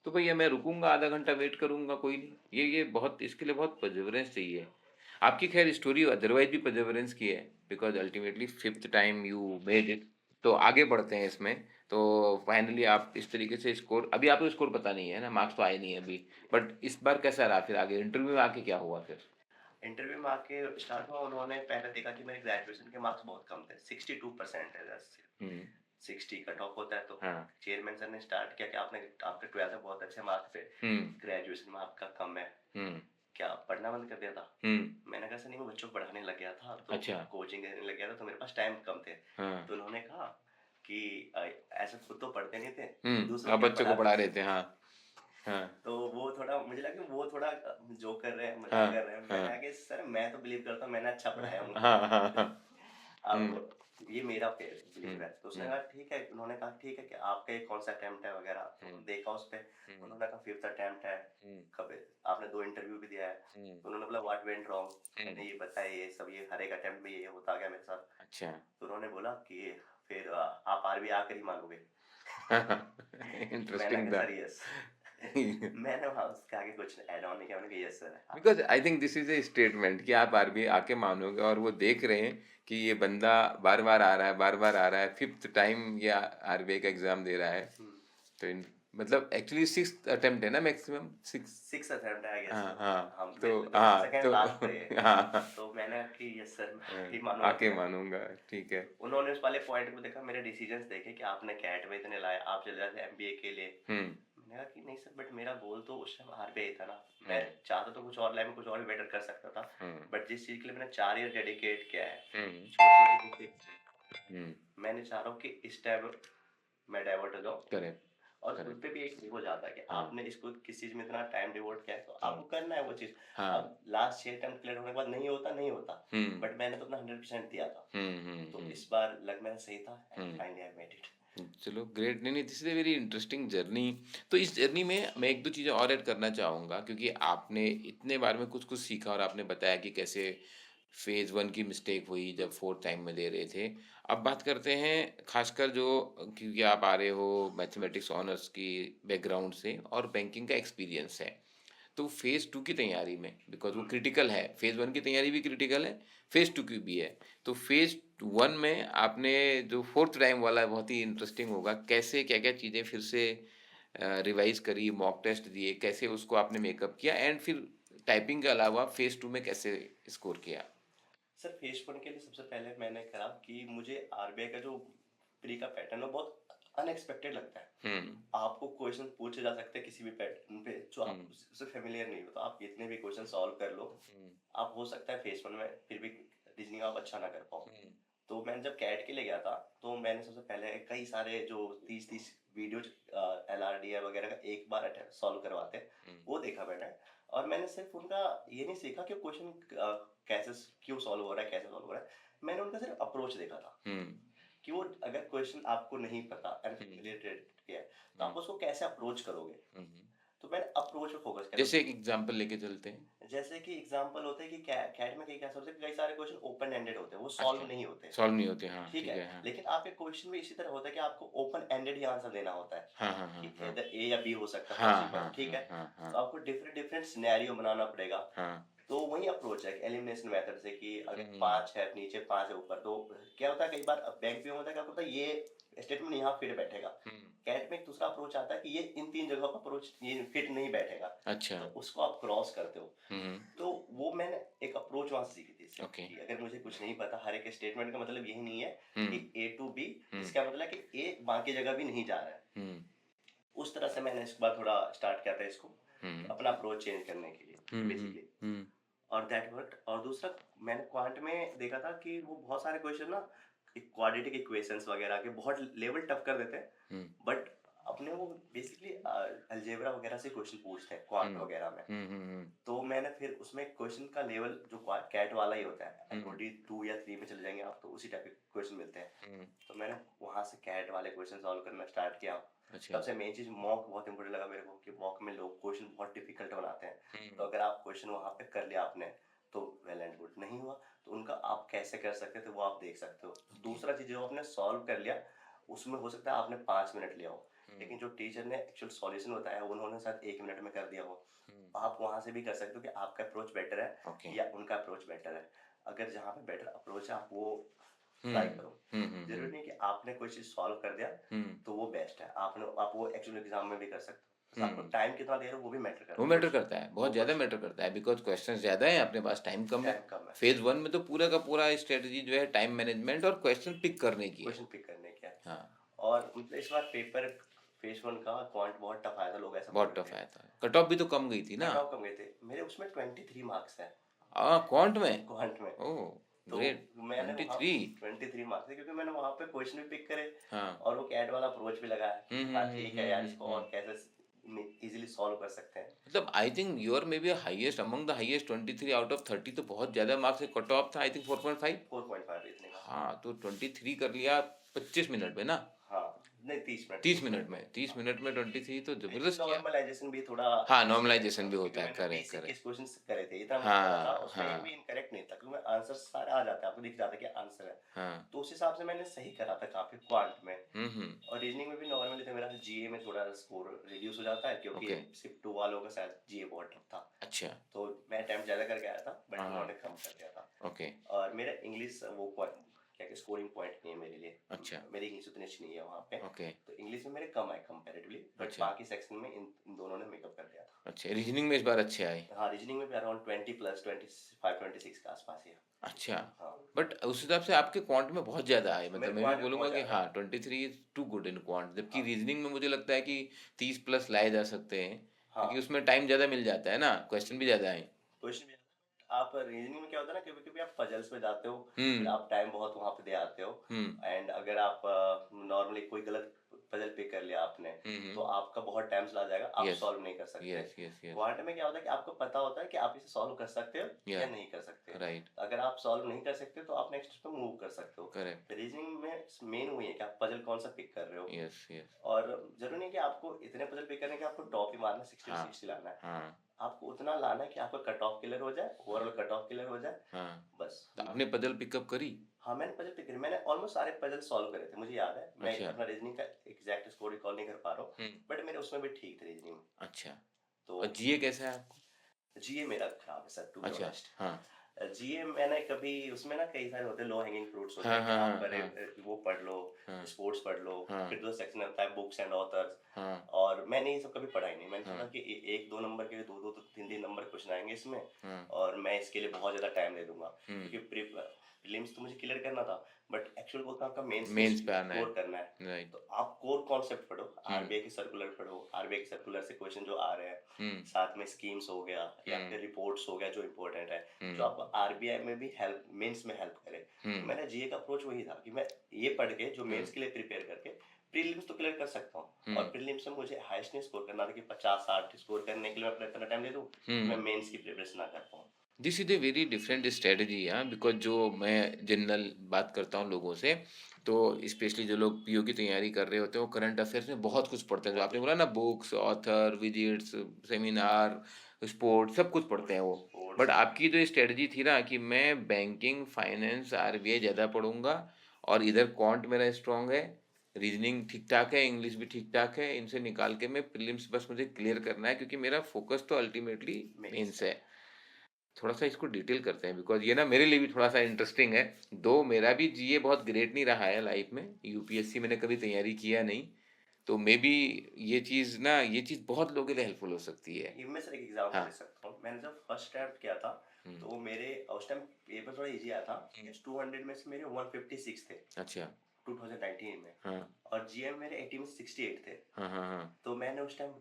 Speaker 2: तो भैया मैं रुकूंगा, आधा घंटा वेट करूंगा, कोई नहीं। ये बहुत, इसके लिए बहुत परसेवरेंस चाहिए। आपकी खैर स्टोरी अदरवाइज भी परसेवरेंस की है, because ultimately 5th time you made it. तो आगे बढ़ते हैं इसमें। तो फाइनली आप इस तरीके से स्कोर, अभी आपको स्कोर पता नहीं है ना, मार्क्स तो आए नहीं है अभी, बट इस बार कैसा रहा फिर आगे इंटरव्यू में आके क्या हुआ फिर?
Speaker 1: इंटरव्यू में आके स्टार्ट हुआ, उन्होंने पहले देखा कि मेरे ग्रेजुएशन के मार्क्स बहुत कम थे, 62% है जस्ट। 60 कट ऑफ होता है। तो
Speaker 2: हाँ।
Speaker 1: चेयरमैन सर ने स्टार्ट किया कि आपके 12th में बहुत अच्छे मार्क्स थे, ग्रेजुएशन में आपका कम है, क्या पढ़ना बंद कर दिया था? मैंने कहा सर नहीं, मैं बच्चों को पढ़ाने लग गया था, तो
Speaker 2: अच्छा।
Speaker 1: कोचिंग देने लग गया था, तो मेरे पास टाइम कम थे। तो उन्होंने कहा कि ऐसे खुद तो पढ़ते नहीं थे, दूसरों
Speaker 2: आप
Speaker 1: को
Speaker 2: बच्चों को पढ़ा रहे थे। हाँ, हाँ,
Speaker 1: तो वो थोड़ा मुझे लगा कि वो थोड़ा जोक कर रहे हैं, मजाक कर रहे हैं। मैंने कहा कि सर मैं तो बिलीव करता हूँ मैंने अच्छा पढ़ाया हूँ।
Speaker 2: हाँ, हाँ, हाँ,
Speaker 1: अब ये मेरा बिलीव है। तो उसने कहा ठीक है, उन्होंने कहा ठीक है कि आपका ये कौन सा अटेम्प्ट है वगैरह, तो देखा उस पे, उन्होंने कहा 5th अटेम्प्ट है, कभी आपने 2 इंटरव्यू भी दिया है, तो उन्होंने बोला व्हाट वेंट रॉन्ग, मैंने ये बताया ये सब, ये हर एक अटेम्प्ट में ये होता गया मेरे साथ। अच्छा। तो उन्होंने बोला कि फिर आप आरबी आकर ही मानोगे।
Speaker 2: इंटरेस्टिंग था।
Speaker 1: Sir yes. मैंने वहाँ उसके आगे कुछ ऐड ऑन नहीं किया, मैंने कहा yes sir.
Speaker 2: Because I think this is a statement कि आप आरबीआई आके मानोगे, और वो देख रहे हैं कि ये बंदा बार बार आ रहा है, बार बार आ रहा है, 5th टाइम ये आरबीआई का एग्जाम दे रहा है। तो मतलब एक्चुअली 6th अटेम्प्ट है ना मैक्सिमम, 6
Speaker 1: अटेम्प्ट है आई गेस।
Speaker 2: हाँ हाँ,
Speaker 1: तो
Speaker 2: तो
Speaker 1: लास्ट पे
Speaker 2: हाँ,
Speaker 1: तो मैंने कि यस सर ही
Speaker 2: आके मानूंगा, ठीक है।
Speaker 1: उन्होंने उस वाले पॉइंट को देखा, मेरे डिसीजंस देखे कि आपने कैट में इतने लाए, आप चले जाते एमबीए के लिए। मैंने कहा कि नहीं सर, बट मेरा गोल तो उस टाइम आरबीआई था ना, मैं चाहता तो कुछ और लाइन में कुछ और भी बेटर कर सकता था, बट जिस चीज के लिए मैंने 4 ईयर डेडिकेट किया है, मैंने चाह रहा हूँ कि इस टाइम मैं डाइवर्ट हो जाऊँ। करेक्ट। और उस पे भी एक हो जाता है कि आपने इसको किस चीज में इतना टाइम डिवोट किया है, तो आपको करना है वो चीज। अब लास्ट 6 अटेम्प्ट क्लियर होने के बाद नहीं होता, बट मैंने तो अपना 100% दिया था। तो इस बार लग मेरा सही था, and finally I made it.
Speaker 2: चलो ग्रेट। नहीं, this is a very interesting journey. तो इस जर्नी में मैं एक दो चीज़ें और ऐड करना चाहूँगा, क्योंकि आपने इतने बार में कुछ कुछ सीखा, और आपने बताया कि कैसे फेज़ 1 की मिस्टेक हुई जब 4th टाइम में दे रहे थे। अब बात करते हैं खासकर जो, क्योंकि आप आ रहे हो मैथमेटिक्स ऑनर्स की बैकग्राउंड से और बैंकिंग का एक्सपीरियंस है, तो फेज़ 2 की तैयारी में, बिकॉज वो क्रिटिकल है, फेज़ 1 की तैयारी भी क्रिटिकल है, फेज़ 2 की भी है। तो फेज़ 1 में आपने जो 4th टाइम वाला है, बहुत ही इंटरेस्टिंग होगा, कैसे क्या क्या चीज़ें फिर से रिवाइज करी, मॉक टेस्ट दिए, कैसे उसको आपने मेकअप किया, एंड फिर टाइपिंग के अलावा फेज़ 2 में कैसे स्कोर किया?
Speaker 1: सर फेज 1 के लिए सबसे पहले मैंने करा कि मुझे आरबीआई का जो प्री का पैटर्न है बहुत अनएक्सपेक्टेड लगता है। आपको क्वेश्चन पूछे जा सकते हैं किसी भी पैटर्न पे जो आप उससे फेमिलियर नहीं हो, तो आप कितने भी क्वेश्चन सॉल्व कर लो, आप हो सकता है फेज 1 में फिर भी रीजनिंग आप अच्छा ना कर पाओ। तो मैंने जब कैट के लिए गया था, तो मैंने सबसे पहले कई सारे जो 30 वीडियो एलआरडी वगैरह का एक बार सॉल्व करवाते हैं वो देखा मैंने। और मैंने सिर्फ उनका ये नहीं सीखा कि क्वेश्चन कैसे क्यों सॉल्व हो रहा है, कैसे सॉल्व हो रहा है, मैंने उनका सिर्फ अप्रोच देखा था कि वो अगर क्वेश्चन आपको नहीं पता रिलेटेड है, तो आप उसको कैसे अप्रोच करोगे। तो मैंने अप्रोच पे फोकस किया।
Speaker 2: जैसे एक एग्जांपल लेके चलते हैं।
Speaker 1: जैसे कि एग्जांपल होते हैं कि कैट में क्या होता है, कई सारे क्वेश्चन ओपन एंडेड होते हैं, वो सॉल्व नहीं होते।
Speaker 2: सॉल्व नहीं होते, हाँ,
Speaker 1: ठीक है,
Speaker 2: हाँ।
Speaker 1: लेकिन आपके क्वेश्चन में इसी तरह होता है कि आपको ओपन एंडेड ही आंसर देना होता है।
Speaker 2: हाँ, हाँ,
Speaker 1: कि
Speaker 2: हाँ,
Speaker 1: इधर ए या बी हो सकता है
Speaker 2: हाँ,
Speaker 1: पॉसिबल,
Speaker 2: हाँ,
Speaker 1: ठीक है।
Speaker 2: हाँ,
Speaker 1: तो आपको डिफरेंट डिफरेंट सिनेरियो बनाना पड़ेगा।
Speaker 2: हाँ,
Speaker 1: तो वही अप्रोच है एलिमिनेशन मेथड से कि अगर 5 है नीचे, 5 है ऊपर, तो क्या होता है कई बार बैंक में होता है, क्या होता है ये स्टेटमेंट यहाँ फिट बैठेगा। कैट में एक दूसरा अप्रोच आता है कि ये इन 3 जगहों का अप्रोच ये फिट नहीं बैठेगा। अच्छा। तो उसको आप क्रॉस करते हो। तो वो मैंने एक अप्रोच वहां से सीखी थी इससे, कि अगर मुझे कुछ नहीं पता, हर एक स्टेटमेंट का मतलब यही नहीं है कि ए टू बी, इसका मतलब कि ए बाकी जगह भी नहीं जा रहा है। उस तरह से मैंने इसके बाद थोड़ा स्टार्ट किया था इसको, अपना अप्रोच चेंज करने के लिए बेसिकली। और दैट वर्क। और दूसरा मैंने क्वांट में देखा था कि वो बहुत सारे क्वेश्चन ना क्वाड्रेटिक इक्वेशंस वगैरह के बहुत लेवल टफ कर देते हैं, बट अपने वो बेसिकली अलजेब्रा वगैरह से क्वेश्चन पूछते हैं क्वांट वगैरह में। तो मैंने फिर उसमें क्वेश्चन का लेवल जो कैट वाला ही होता है, 22 या 3 में चले जाएंगे आप, तो उसी टाइप के क्वेश्चन मिलते हैं। तो मैंने वहां से कैट वाले क्वेश्चन सॉल्व करना स्टार्ट किया। सबसे मेन चीज मॉक बहुत इंपॉर्टेंट लगा मेरे को, कि मॉक में लोग क्वेश्चन बहुत डिफिकल्ट बनाते हैं। तो अगर आप क्वेश्चन वहां पे कर लिया आपने तो वेल एंड गुड, नहीं हुआ तो उनका आप कैसे कर सकते थे वो आप देख सकते हो। दूसरा चीज जो आपने सॉल्व कर लिया, उसमें हो सकता है आपने 5 मिनट लिया हो, लेकिन जो टीचर ने एक्चुअल सॉल्यूशन बताया उन्होंने शायद 1 मिनट में कर दिया हो। आप वहां से भी कर सकते हो कि आपका अप्रोच बेटर है या उनका अप्रोच बेटर है। अगर जहाँ पे बेटर अप्रोच है आप वो ट्राई करो। जरूरी नहीं कि आपने कोई चीज सॉल्व कर दिया तो वो बेस्ट है, आप वो एक्चुअल एग्जाम में भी कर सकते हो। आपको टाइम कितना दे रहे हो वो भी मैटर करता है।
Speaker 2: वो मैटर करता है, बहुत ज्यादा मैटर करता है, बिकॉज क्वेश्चन ज्यादा है, अपने पास टाइम कम है। फेज 1 में तो पूरा का पूरा स्ट्रेटजी जो है टाइम मैनेजमेंट और क्वेश्चन पिक करने की है। हाँ।
Speaker 1: और मतलब इस बार पेपर फेज 1 का क्वांट बहुत टफ आया था, लोग ऐसा
Speaker 2: बहुत टफ आया था, कट ऑफ भी तो कम गई थी ना।
Speaker 1: कट ऑफ कम गए थे मेरे, उसमें 23 मार्क्स है।
Speaker 2: क्वांट में?
Speaker 1: क्वांट में
Speaker 2: ओह
Speaker 1: तो
Speaker 2: ग्रेट।
Speaker 1: मैंने 23 मार्क्स थे, क्योंकि मैंने वहां पे क्वेश्चन भी पिक करे। हाँ। और वो कैट वाला अप्रोच भी लगाया। हाँ ठीक है यार, इसको और कैसे इजीली सॉल्व कर सकते हैं।
Speaker 2: मतलब I think your may be highest among the highest 23 out of 30, तो बहुत ज्यादा मार्क्स से कट ऑफ था। आई थिंक 4.5
Speaker 1: 4.5 इतने का।
Speaker 2: हाँ, तो 23 कर लिया 25 मिनट में ना?
Speaker 1: हाँ, नहीं 30 मिनट
Speaker 2: 30 मिनट में, 30 मिनट में 23 तो जबरदस्त किया।
Speaker 1: नॉर्मलाइजेशन भी थोड़ा
Speaker 2: हाँ,
Speaker 1: उससे
Speaker 2: नॉर्मलाइजेशन भी होता
Speaker 1: क्योंकि
Speaker 2: है,
Speaker 1: मैंने
Speaker 2: करेक्ट
Speaker 1: बेसिक के
Speaker 2: करेक्ट।
Speaker 1: क्वेश्चंस करे थे, इतना मुझे पता था,
Speaker 2: हाँ
Speaker 1: उसमें एक भी
Speaker 2: हाँ
Speaker 1: इनकरेक्ट नहीं था क्योंकि आंसर सारे आ जाते हैं, आपको दिख जाता है कि आंसर है।
Speaker 2: हाँ।
Speaker 1: तो उस हिसाब से मैंने सही करा था काफी क्वांट में।
Speaker 2: हम्म।
Speaker 1: और रीजनिंग में भी नॉर्मली था मेरा, जीए में थोड़ा स्कोर रिड्यूस हो जाता है क्योंकि
Speaker 2: ओके।
Speaker 1: सिर्फ 2 वालों का शायद जीए बहुत टफ था।
Speaker 2: अच्छा।
Speaker 1: तो मैं अटेम्प्ट ज्यादा करके आया था बट
Speaker 2: हाँ हाँ।
Speaker 1: उन्होंने कम कर दिया था।
Speaker 2: ओके।
Speaker 1: और मेरा इंग्लिश वो क्या स्कोरिंग पॉइंट नहीं है मेरे लिए।
Speaker 2: अच्छा।
Speaker 1: मेरी इंग्लिश उतनी अच्छी नहीं है वहाँ पे।
Speaker 2: ओके।
Speaker 1: तो इंग्लिश में मेरे कम आए कंपैरेटिवली, बट
Speaker 2: अच्छा।
Speaker 1: बाकी सेक्शन में इन दोनों ने मेकअप कर दिया था।
Speaker 2: अच्छा, रीजनिंग में इस बार अच्छे आए।
Speaker 1: हाँ, रीजनिंग में भी अराउंड 20 प्लस 25 26 के आसपास ही है।
Speaker 2: अच्छा।
Speaker 1: हाँ,
Speaker 2: बट उस हिसाब से आपके क्वांट में बहुत ज्यादा आए, मतलब
Speaker 1: मेरे
Speaker 2: मैं भी
Speaker 1: क्वांट में
Speaker 2: बोलूंगा
Speaker 1: बहुत
Speaker 2: कि
Speaker 1: ज्यादा
Speaker 2: हाँ
Speaker 1: है।
Speaker 2: 23 is too good in quant, जबकि
Speaker 1: हाँ
Speaker 2: रीजनिंग में मुझे लगता है कि 30 प्लस लाए जा सकते हैं, क्योंकि
Speaker 1: हाँ,
Speaker 2: उसमें टाइम ज्यादा मिल जाता है ना, क्वेश्चन भी ज्यादा है।
Speaker 1: क्वेश्चन भी आप रीजनिंग में क्या होता है ना, कभी कभी आप पजल्स में जाते हो, फिर
Speaker 2: हम्म
Speaker 1: आप टाइम बहुत वहां पे दे आते हो।
Speaker 2: हम्म
Speaker 1: एंड अगर आप नॉर्मली कोई गलत पजल पिक कर लिया आपने,
Speaker 2: हम्म।
Speaker 1: तो आपका बहुत टाइम चला जाएगा, आप
Speaker 2: यस
Speaker 1: सॉल्व नहीं कर सकते।
Speaker 2: Yes yes yes.
Speaker 1: क्वांट में क्या होता है कि आपको पता होता है कि आप इसे सॉल्व कर सकते हो
Speaker 2: या
Speaker 1: या नहीं कर सकते।
Speaker 2: राइट।
Speaker 1: अगर आप सॉल्व नहीं कर सकते तो आप नेक्स्ट पे मूव कर सकते हो।
Speaker 2: करेक्ट।
Speaker 1: रीजनिंग में मेन वही है कि आप पजल कौन सा पिक कर रहे हो।
Speaker 2: Yes yes.
Speaker 1: और जरूरी नहीं कि आपको इतने पजल पिक करने के आपको टॉप ही मारना, 60
Speaker 2: हाँ
Speaker 1: 60 लाना है।
Speaker 2: हाँ
Speaker 1: आपको उतना लाना है कि आपका कट ऑफ क्लियर हो जाए, ओवरऑल कट ऑफ क्लियर हो जाए,
Speaker 2: हाँ।
Speaker 1: बस।
Speaker 2: तो आपने पजल पिकअप करी?
Speaker 1: हाँ, मैंने पजल पिक करी, मैंने ऑलमोस्ट सारे पजल सॉल्व करे थे, मुझे याद है। मैं
Speaker 2: अच्छा।
Speaker 1: अपना रीजनिंग का एग्जैक्ट स्कोर रिकॉल नहीं कर पा रहा हूँ,
Speaker 2: हम्म।
Speaker 1: बट मेरे उसमें भी ठीक थे रीजनिंग में।
Speaker 2: अच्छा।
Speaker 1: तो
Speaker 2: और जीए कैसा है आपको?
Speaker 1: जीए मेरा खराब है सर, टू बी
Speaker 2: अच्छा।
Speaker 1: ऑनेस्ट।
Speaker 2: हाँ
Speaker 1: जीए मैंने कभी उसमें ना कई सारे होते हैं, लो हैंगिंग फ्रूट्स होते
Speaker 2: हाँ
Speaker 1: हैं कि
Speaker 2: हाँ
Speaker 1: आप
Speaker 2: हाँ
Speaker 1: पहले
Speaker 2: हाँ
Speaker 1: वो पढ़ लो,
Speaker 2: हाँ
Speaker 1: स्पोर्ट्स पढ़ लो,
Speaker 2: हाँ
Speaker 1: फिर दो सेक्शन होता है बुक्स एंड ऑथर्स।
Speaker 2: हाँ
Speaker 1: और मैंने ये सब कभी पढ़ा ही नहीं, मैंने
Speaker 2: हाँ
Speaker 1: सोचा कि एक दो नंबर के, दो दो तो तीन तीन नंबर क्वेश्चन आएंगे इसमें,
Speaker 2: हाँ।
Speaker 1: और मैं इसके लिए बहुत ज़्यादा टाइम दे दूंगा।
Speaker 2: हम्म।
Speaker 1: क्योंकि प्रीलिम्स तो मुझे क्लियर करना था, बट एक्चुअल वो तो आपका मेंस में
Speaker 2: मेंस पे आना है।
Speaker 1: स्कोर करना है।
Speaker 2: राइट।
Speaker 1: तो आप कोर कॉन्सेप्ट पढ़ो,
Speaker 2: हम्म
Speaker 1: आरबीआई के सर्कुलर पढ़ो, आरबीआई के सर्कुलर से क्वेश्चन जो आ रहे हैं,
Speaker 2: हम्म
Speaker 1: साथ में स्कीम्स हो गया या
Speaker 2: हम्म
Speaker 1: फिर रिपोर्ट्स हो गया जो इंपॉर्टेंट है, जो
Speaker 2: हम्म
Speaker 1: आपको आरबीआई में भी हेल्प, मेंस में हेल्प करे। तो
Speaker 2: हम्म
Speaker 1: मैंने जीए का अप्रोच वही था कि मैं ये पढ़ के जो
Speaker 2: हम्म
Speaker 1: मेंस के लिए प्रिपेयर करके प्रीलिम्स तो क्लियर कर सकता हूँ। और
Speaker 2: हम्म
Speaker 1: प्रीलिम्स में मुझे हाईएस्ट नहीं स्कोर करना था कि 50 60 स्कोर करने के लिए मैं अपना इतना टाइम दे दूँ कि मैं
Speaker 2: हम्म।
Speaker 1: मेंस की प्रिपरेशन ना कर पाऊँ।
Speaker 2: This is a very different strategy, हाँ, बिकॉज जो मैं जनरल बात करता हूँ लोगों से, तो स्पेशली जो लोग पीओ की तैयारी कर रहे होते हैं वो करंट अफेयर्स में बहुत कुछ पढ़ते हैं, जो
Speaker 1: बहुत
Speaker 2: आपने
Speaker 1: कुछ
Speaker 2: बोला ना, books, author, visits, seminar, sports, सब कुछ पढ़ते हैं वो। But
Speaker 1: sports.
Speaker 2: आपकी जो स्ट्रेटजी थी ना कि मैं बैंकिंग, फाइनेंस, आरबीआई ज़्यादा पढ़ूंगा, और इधर क्वांट मेरा स्ट्रांग है, रीजनिंग ठीक ठाक है, इंग्लिश भी ठीक ठाक है, इनसे निकाल के मैं प्रीलिम्स बस मुझे क्लियर करना है, क्योंकि मेरा फोकस तो अल्टीमेटली
Speaker 1: मेंस
Speaker 2: मेंस
Speaker 1: है।
Speaker 2: है। थोड़ा सा इसको डिटेल करते हैं, बिकॉज ये ना मेरे लिए भी थोड़ा सा इंटरेस्टिंग है। दो मेरा भी जीए बहुत ग्रेट नहीं रहा है लाइफ में, यूपीएससी मैंने कभी तैयारी किया नहीं, तो मे बी ये चीज़ बहुत लोगों के लिए हेल्पफुल हो सकती है।
Speaker 1: इनमें से एक एग्जांपल
Speaker 2: हाँ।
Speaker 1: दे सकता हूँ, मैंने जब फर्स्ट अटेम्प्ट किया था,
Speaker 2: हम्म
Speaker 1: तो मेरे उस टाइम पेपर थोड़ा इजी आया था।
Speaker 2: हम्म।
Speaker 1: 200 में से मेरे 156 थे
Speaker 2: अच्छा।
Speaker 1: 2019 में।
Speaker 2: हाँ
Speaker 1: और जीएम मेरे 80 में से 68 थे।
Speaker 2: हाँ हाँ हाँ।
Speaker 1: तो मैंने उस टाइम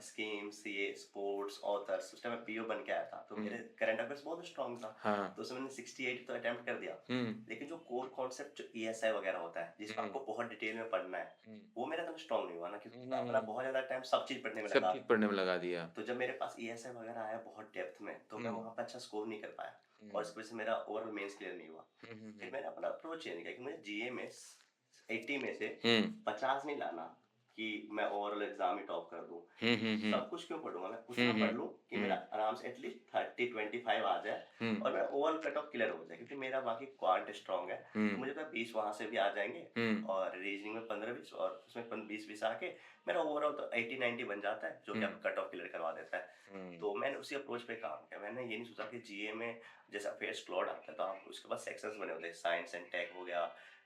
Speaker 1: स्कीम्स, ये स्पोर्ट्स, ऑथर्स, उस टाइम मैं पीओ बन के आया था, तो मेरे
Speaker 2: हम्म।
Speaker 1: करंट अफेयर्स बहुत स्ट्रांग था।
Speaker 2: हाँ।
Speaker 1: तो उसमें मैंने 68 तो अटेम्प्ट कर दिया।
Speaker 2: हम्म
Speaker 1: लेकिन जो कोर कॉन्सेप्ट जो ईएसआई वगैरह होता है जिसको
Speaker 2: हम्म
Speaker 1: आपको बहुत डिटेल में पढ़ना है,
Speaker 2: हम्म
Speaker 1: वो मेरा इतना स्ट्रांग नहीं हुआ ना, क्योंकि अपना
Speaker 2: हम्म।
Speaker 1: बहुत ज्यादा टाइम सब चीज पढ़ने में
Speaker 2: सब
Speaker 1: लगा।
Speaker 2: चीज़ पढ़ने में लगा दिया।
Speaker 1: तो जब मेरे पास ईएसआई वगैरह आया बहुत डेप्थ में, तो मैं
Speaker 2: हम्म
Speaker 1: वहां पर अच्छा स्कोर नहीं कर पाया, और
Speaker 2: हम्म
Speaker 1: इस वजह से मेरा ओवरऑल मेंस क्लियर नहीं हुआ। फिर
Speaker 2: हम्म
Speaker 1: मैंने अपना अप्रोच चेंज किया कि मुझे जीए में 80 में से
Speaker 2: हम्म
Speaker 1: 50 नहीं लाना कि मैं ओवरऑल एग्जाम ही टॉप कर दूं।
Speaker 2: हम्म
Speaker 1: सब कुछ क्यों पढ़ूंगा, मैं उतना
Speaker 2: हम्म
Speaker 1: पढ़ लूं कि मेरा आराम से एटलीस्ट 30 25 आ जाए,
Speaker 2: हम्म
Speaker 1: और मेरा ओवरऑल कट ऑफ क्लियर हो जाए, क्योंकि मेरा बाकी क्वांट स्ट्रांग है। तो
Speaker 2: हम्म
Speaker 1: मुझे तो 20 वहां से भी आ जाएंगे,
Speaker 2: हम्म
Speaker 1: और रीजनिंग में 15 20, और उसमें 20 20 आके मेरा ओवरऑल तो 80 90 बन जाता है, जो कि
Speaker 2: हम्म
Speaker 1: आपका कट ऑफ क्लियर करवा देता है।
Speaker 2: हम्म
Speaker 1: तो मैंने उसी अप्रोच पे काम किया। मैंने ये नहीं सोचा कि जीए में जैसा अफेयर्स क्लॉड आता है तो आप उसके बाद सेक्शंस बने होते हैं, साइंस एंड टेक हो गया,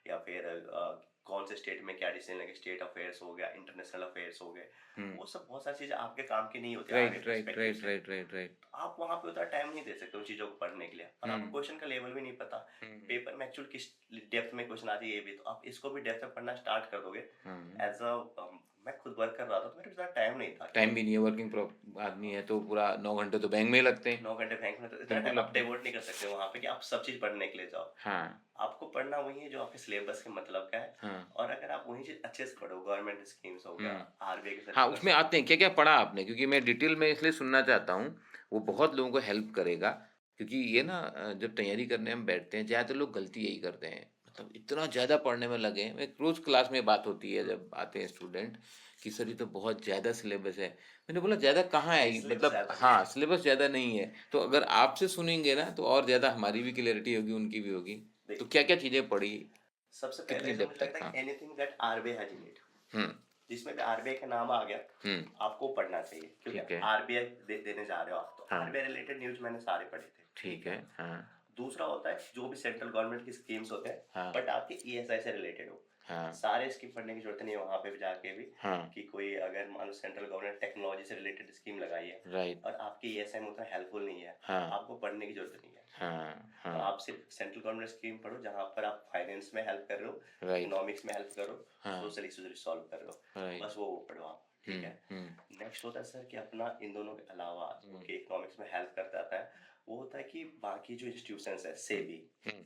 Speaker 1: या फिर कौन से स्टेट में क्या डिसीजन लगे, स्टेट अफेयर्स हो गया, इंटरनेशनल अफेयर्स हो गए।
Speaker 2: हम्म।
Speaker 1: वो सब बहुत सारी चीजें आपके काम की नहीं होती आगे
Speaker 2: राइट राइट
Speaker 1: पर्सपेक्टिव
Speaker 2: राइट
Speaker 1: से।
Speaker 2: Right right right.
Speaker 1: तो आप वहां पे उतना टाइम नहीं दे सकते उन चीजों को पढ़ने के लिए, और आपको
Speaker 2: हम्म
Speaker 1: क्वेश्चन का लेवल भी नहीं पता,
Speaker 2: हम्म
Speaker 1: पेपर में एक्चुअल किस डेप्थ में क्वेश्चन आती है ये भी, तो आप इसको भी डेप्थ में पढ़ना स्टार्ट कर दोगे।
Speaker 2: हम्म।
Speaker 1: एज अ मैं खुद वर्क कर रहा था, तो मेरे पास टाइम नहीं था कि
Speaker 2: टाइम
Speaker 1: मैं
Speaker 2: भी नहीं है, वर्किंग आदमी है तो पूरा 9 घंटे तो बैंक में ही लगते हैं।
Speaker 1: 9 घंटे बैंक में, तो इतना
Speaker 2: बिल्कुल
Speaker 1: टाइम आप
Speaker 2: लगते हैं।
Speaker 1: डेवोट नहीं कर सकते वहां पे कि आप सब चीज पढ़ने के लिए जाओ।
Speaker 2: हाँ
Speaker 1: आपको पढ़ना वही है जो आपके सिलेबस के मतलब का है।
Speaker 2: हाँ।
Speaker 1: और अगर आप वही चीज अच्छे से पढ़ो, गवर्नमेंट स्कीम्स हो गया,
Speaker 2: हम्म।
Speaker 1: आरबीआई के
Speaker 2: हाँ,
Speaker 1: सर्कुलर्स
Speaker 2: उसमें
Speaker 1: हो गए।
Speaker 2: आते हैं, क्या क्या पढ़ा आपने, क्योंकि मैं डिटेल में इसलिए सुनना चाहता हूँ, वो बहुत लोगों को हेल्प करेगा। क्योंकि ये ना जब तैयारी करने हम बैठते हैं ज़्यादातर लोग गलती यही करते हैं, मतलब इतना ज़्यादा पढ़ने में लगे हैं। एक रोज़ क्लास में बात होती है जब आते हैं स्टूडेंट कि सर ये तो बहुत ज़्यादा सिलेबस है। मैंने बोला ज़्यादा कहाँ है?
Speaker 1: नहीं, सिलेबस
Speaker 2: मतलब
Speaker 1: ज्यादा नहीं
Speaker 2: हाँ,
Speaker 1: है।
Speaker 2: सिलेबस ज़्यादा नहीं है। तो अगर आपसे सुनेंगे ना तो और ज़्यादा हमारी भी क्लैरिटी होगी, उनकी भी होगी। तो
Speaker 1: देख,
Speaker 2: क्या-क्या चीज़ें पढ़ी?
Speaker 1: सबसे
Speaker 2: कितनी
Speaker 1: पहले तो
Speaker 2: डेप्थ
Speaker 1: मुझे
Speaker 2: तक?
Speaker 1: लगता है
Speaker 2: हाँ।
Speaker 1: कि anything that RBI has in it,
Speaker 2: hmm,
Speaker 1: जिसमें भी आरबीआई का नाम आ गया,
Speaker 2: हुँ,
Speaker 1: आपको पढ़ना चाहिए, क्योंकि
Speaker 2: ठीक है।
Speaker 1: आरबीआई देने जा रहे हो आप, तो
Speaker 2: हाँ,
Speaker 1: आरबीआई रिलेटेड न्यूज मैंने सारे पढ़े थे।
Speaker 2: ठीक
Speaker 1: ठीक
Speaker 2: है।
Speaker 1: है।
Speaker 2: हाँ,
Speaker 1: दूसरा होता है जो भी सेंट्रल गवर्नमेंट की स्कीम्स होते हैं,
Speaker 2: हाँ,
Speaker 1: बट आपके ईएसआई से रिलेटेड हो,
Speaker 2: हाँ,
Speaker 1: सारे स्कीम पढ़ने की जरूरत नहीं है वहां पे भी जाके भी,
Speaker 2: हाँ,
Speaker 1: कि कोई अगर मान लो सेंट्रल गवर्नमेंट टेक्नोलॉजी से रिलेटेड स्कीम लगाई है
Speaker 2: राइट।
Speaker 1: और आपकी ईएसआई में उतना हेल्पफुल नहीं है,
Speaker 2: हाँ,
Speaker 1: आपको पढ़ने की जरूरत नहीं है।
Speaker 2: हाँ,
Speaker 1: तो
Speaker 2: हाँ,
Speaker 1: आप सिर्फ सेंट्रल गवर्नमेंट स्कीम पढ़ो जहां पर आप फाइनेंस में हेल्प कर रहे हो,
Speaker 2: राइट।
Speaker 1: इकोनॉमिक्स में हेल्प करो,
Speaker 2: हाँ,
Speaker 1: सोशल इश्यूज सॉल्व कर रहे हो,
Speaker 2: राइट।
Speaker 1: बस वो पढ़ो आप।
Speaker 2: हुँ,
Speaker 1: ठीक है।
Speaker 2: हुँ,
Speaker 1: नेक्स्ट होता है सर कि अपना इन दोनों के अलावा जो
Speaker 2: हुँ,
Speaker 1: कि इकोनॉमिक्स में हेल्प करता आता है, वो होता है कि बाकी जो इंस्टीट्यूशंस है,
Speaker 2: हुँ,
Speaker 1: सेबी,
Speaker 2: हुँ,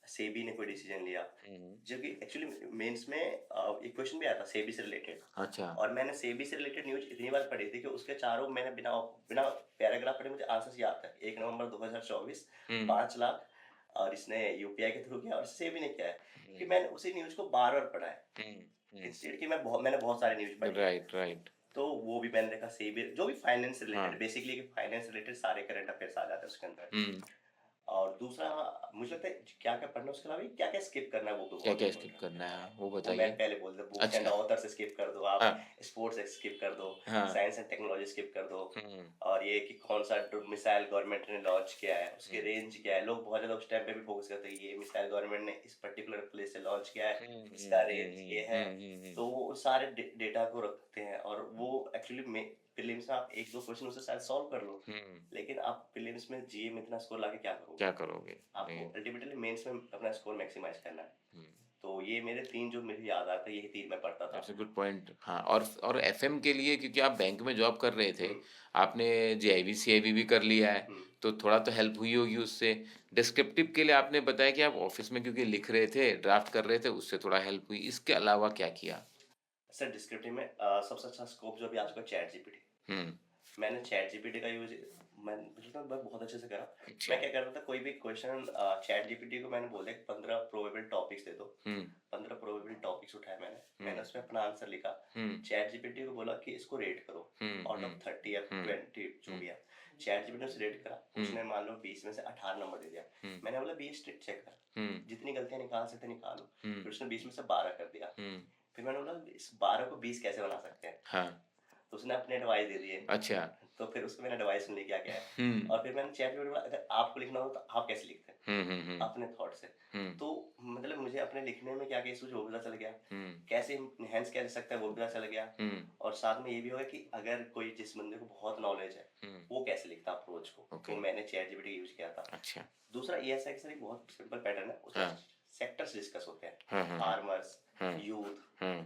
Speaker 1: सेबी ने कोई डिसीजन लिया,
Speaker 2: हुँ।
Speaker 1: जो कि एक्चुअली मेंस में एक क्वेश्चन भी आया था सेबी से रिलेटेड,
Speaker 2: अच्छा।
Speaker 1: और मैंने सेबी से रिलेटेड न्यूज इतनी बार पढ़ी थी कि उसके चारों मैंने बिना बिना पैराग्राफ पढ़े मुझे आंसर्स याद था। 1 नवंबर 2024,
Speaker 2: हुँ,
Speaker 1: 5 लाख, और इसने यूपीआई के थ्रू किया और सेबी ने किया है,
Speaker 2: हुँ,
Speaker 1: क्योंकि मैंने उसी न्यूज को बार बार पढ़ा है,
Speaker 2: हुँ, हुँ।
Speaker 1: इंस्टेड कि मैंने बहुत सारी न्यूज पढ़ी है।
Speaker 2: Right, right.
Speaker 1: तो वो भी मैंने देखा, सेबी जो भी फाइनेंस
Speaker 2: हाँ।
Speaker 1: रिलेटेड, बेसिकली फाइनेंस रिलेटेड सारे करंट अफेयर्स आ जाते हैं उसके अंदर।
Speaker 2: हुँ।
Speaker 1: और दूसरा, मुझे लगता है क्या क्या पढ़ना है, उसके अलावा क्या क्या स्किप करना है वो भी बहुत
Speaker 2: क्या-क्या स्किप
Speaker 1: इंपॉर्टेंट
Speaker 2: करना
Speaker 1: है।
Speaker 2: है? हाँ, वो
Speaker 1: वो मैं
Speaker 2: बताइए?
Speaker 1: पहले बोल दूं, बुक्स एंड
Speaker 2: अच्छा।
Speaker 1: ऑथर से स्किप कर दो आप,
Speaker 2: हाँ,
Speaker 1: स्पोर्ट्स स्किप कर दो,
Speaker 2: हाँ।
Speaker 1: साइंस एंड टेक्नोलॉजी स्किप कर दो,
Speaker 2: हुँ,
Speaker 1: और ये कि कौन सा मिसाइल गवर्नमेंट ने लॉन्च किया है, उसकी
Speaker 2: हुँ,
Speaker 1: रेंज क्या है। लोग बहुत ज़्यादा उस टाइम पे भी फोकस करते हैं, ये मिसाइल गवर्नमेंट ने इस पर्टिकुलर प्लेस से लॉन्च किया है,
Speaker 2: हुँ,
Speaker 1: इसका
Speaker 2: हुँ, हुँ,
Speaker 1: रेंज ये
Speaker 2: हुँ,
Speaker 1: है।
Speaker 2: हुँ, हुँ, हुँ,
Speaker 1: तो वो सारे डेटा को रखते हैं, और
Speaker 2: हुँ,
Speaker 1: वो एक्चुअली में प्रीलिम्स में आप एक दो क्वेश्चन उससे शायद सॉल्व कर लो,
Speaker 2: हुँ।
Speaker 1: लेकिन आप प्रीलिम्स में जीए में इतना स्कोर लाके क्या करोगे।
Speaker 2: क्या करोगे?
Speaker 1: आपको
Speaker 2: नहीं।
Speaker 1: अल्टीमेटली मेंस में अपना स्कोर मैक्सिमाइज करना है।
Speaker 2: हुँ।
Speaker 1: तो ये मेरे 3 जो मुझे याद आते हैं, यही 3 मैं पढ़ता था।
Speaker 2: That's a good point. हाँ, और एफएम के लिए क्योंकि आप बैंक में जॉब कर रहे थे,
Speaker 1: हुँ,
Speaker 2: आपने जेआईवी, सीआईवी भी कर लिया है,
Speaker 1: हुँ।
Speaker 2: तो थोड़ा तो हेल्प हुई होगी उससे। डिस्क्रिप्टिव के लिए आपने बताया कि आप ऑफ़िस में क्योंकि लिख रहे थे, ड्राफ्ट कर रहे थे, उससे थोड़ा हेल्प हुई। इसके अलावा क्या किया?
Speaker 1: सर डिस्क्रिप्टिव में सबसे अच्छा स्कोप जो अभी आ चुका है चैट जीपीटी।
Speaker 2: हुँ,
Speaker 1: मैंने चैट जीपीटी का यूज़ मैं मुझे लगता है मैं बहुत अच्छे से करा। मैं
Speaker 2: अच्छा।
Speaker 1: क्या करता था, कोई भी क्वेश्चन चैट जीपीटी को मैंने बोला कि 15 प्रोबेबल टॉपिक्स दे दो।
Speaker 2: हुँ,
Speaker 1: 15 प्रोबेबल टॉपिक्स उठाए मैंने।
Speaker 2: हुँ,
Speaker 1: मैंने उसमें अपना आंसर लिखा।
Speaker 2: हुँ,
Speaker 1: चैट जीपीटी को बोला कि इसको रेट करो
Speaker 2: हुँ,
Speaker 1: आउट
Speaker 2: हुँ,
Speaker 1: ऑफ 30 या
Speaker 2: हुँ,
Speaker 1: 20 जो
Speaker 2: हुँ,
Speaker 1: भी है। चैट जीपीटी ने उसे रेट करा।
Speaker 2: हुँ,
Speaker 1: उसने मान लो 20 में से 18 नंबर दे दिया।
Speaker 2: हुँ,
Speaker 1: मैंने बोला 20 चेक कर।
Speaker 2: हुँ,
Speaker 1: जितनी गलतियाँ निकाल सकते निकालो।
Speaker 2: हुँ,
Speaker 1: फिर उसने 20 में से 12 कर दिया।
Speaker 2: हुँ,
Speaker 1: फिर मैंने बोला इस 12 को 20 कैसे बना सकते हैं?
Speaker 2: हाँ,
Speaker 1: तो उसने अपने एडवाइस दे दिए।
Speaker 2: अच्छा।
Speaker 1: तो फिर उसको मैंने एडवाइस सुन ली क्या-क्या है।
Speaker 2: हुँ,
Speaker 1: और फिर मैंने चैट जीपीटी को बोला अगर आपको लिखना हो तो आप कैसे लिखते हैं?
Speaker 2: हुँ, हुँ, हुँ,
Speaker 1: अपने थॉट से।
Speaker 2: हुँ,
Speaker 1: तो मतलब मुझे अपने लिखने में क्या-क्या इश्यूज वो भी पता चल गया।
Speaker 2: हुँ,
Speaker 1: कैसे एनहांस किया जा सकता है वो भी पता चल गया।
Speaker 2: हुँ,
Speaker 1: और साथ में ये भी होगा कि अगर कोई जिस बंदे को बहुत नॉलेज है,
Speaker 2: हुँ,
Speaker 1: वो कैसे लिखता है अप्रोच को।
Speaker 2: ओके,
Speaker 1: तो मैंने चैट जीपीटी यूज़ किया था।
Speaker 2: अच्छा।
Speaker 1: दूसरा ईएसआई का सर एक बहुत सिंपल पैटर्न है। उसमें
Speaker 2: हाँ,
Speaker 1: सेक्टर्स डिस्कस होते हैं।
Speaker 2: हाँ, हाँ, हाँ,
Speaker 1: फार्मर्स,
Speaker 2: हाँ,
Speaker 1: यूथ,
Speaker 2: हाँ,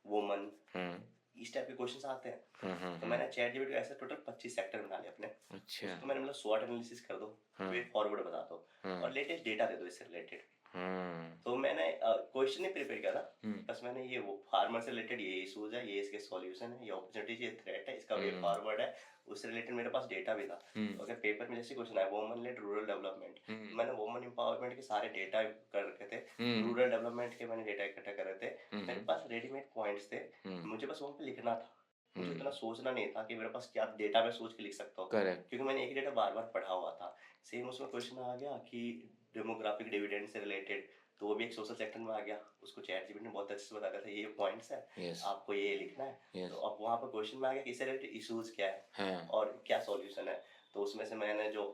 Speaker 1: वुमन,
Speaker 2: हाँ,
Speaker 1: इस टाइप के क्वेश्चंस आते हैं।
Speaker 2: हाँ, हाँ,
Speaker 1: तो
Speaker 2: हाँ,
Speaker 1: मैंने चैट जीपीटी को ऐसे टोटल 25 सेक्टर बना लिए अपने।
Speaker 2: अच्छा,
Speaker 1: उसको मैंने बोला स्वॉट एनालिसिस कर दो,
Speaker 2: हाँ,
Speaker 1: वे फॉरवर्ड बता दो,
Speaker 2: हाँ,
Speaker 1: और लेटेस्ट डेटा दे दो इससे रिलेटेड।
Speaker 2: हाँ,
Speaker 1: तो मैंने क्वेश्चन नहीं प्रिपेयर किया था।
Speaker 2: हुँ,
Speaker 1: बस मैंने ये वो फार्मर से रिलेटेड ये इशूज है, ये इसके सॉल्यूशन है, ये अपॉर्चुनिटीज, ये थ्रेट है, इसका वे
Speaker 2: हुँ,
Speaker 1: फॉरवर्ड है। उससे रिलेटेड मेरे पास डेटा भी था।
Speaker 2: हुँ,
Speaker 1: तो अगर पेपर में जैसे क्वेश्चन आया वुमन लेड रूरल डेवलपमेंट,
Speaker 2: हुँ,
Speaker 1: तो मैंने वुमन एम्पावरमेंट के सारे डेटा कर रखे थे।
Speaker 2: हुँ,
Speaker 1: रूरल डेवलपमेंट के मैंने डेटा इकट्ठा कर रखे थे।
Speaker 2: हुँ,
Speaker 1: मेरे
Speaker 2: हुँ,
Speaker 1: पास रेडीमेड पॉइंट्स थे।
Speaker 2: हुँ,
Speaker 1: मुझे बस वहाँ पे लिखना था। मुझे
Speaker 2: हुँ,
Speaker 1: इतना सोचना नहीं था कि मेरे पास क्या डेटा में सोच के लिख सकता हूँ,
Speaker 2: करेक्ट,
Speaker 1: क्योंकि मैंने एक डेटा बार बार पढ़ा हुआ था। सेम उसमें क्वेश्चन आ गया कि डेमोग्राफिक डिविडेंड से रिलेटेड, तो वो भी एक सोशल सेक्टर में आ गया। उसको चैट जीपीटी ने बहुत अच्छे से बता दिया था, ये पॉइंट्स है,
Speaker 2: यस,
Speaker 1: आपको ये लिखना है। तो
Speaker 2: यस,
Speaker 1: अब वहाँ पर क्वेश्चन में आ गया कि इससे रिलेटेड इश्यूज क्या है
Speaker 2: हाँ,
Speaker 1: और क्या सॉल्यूशन है। तो उसमें से मैंने जो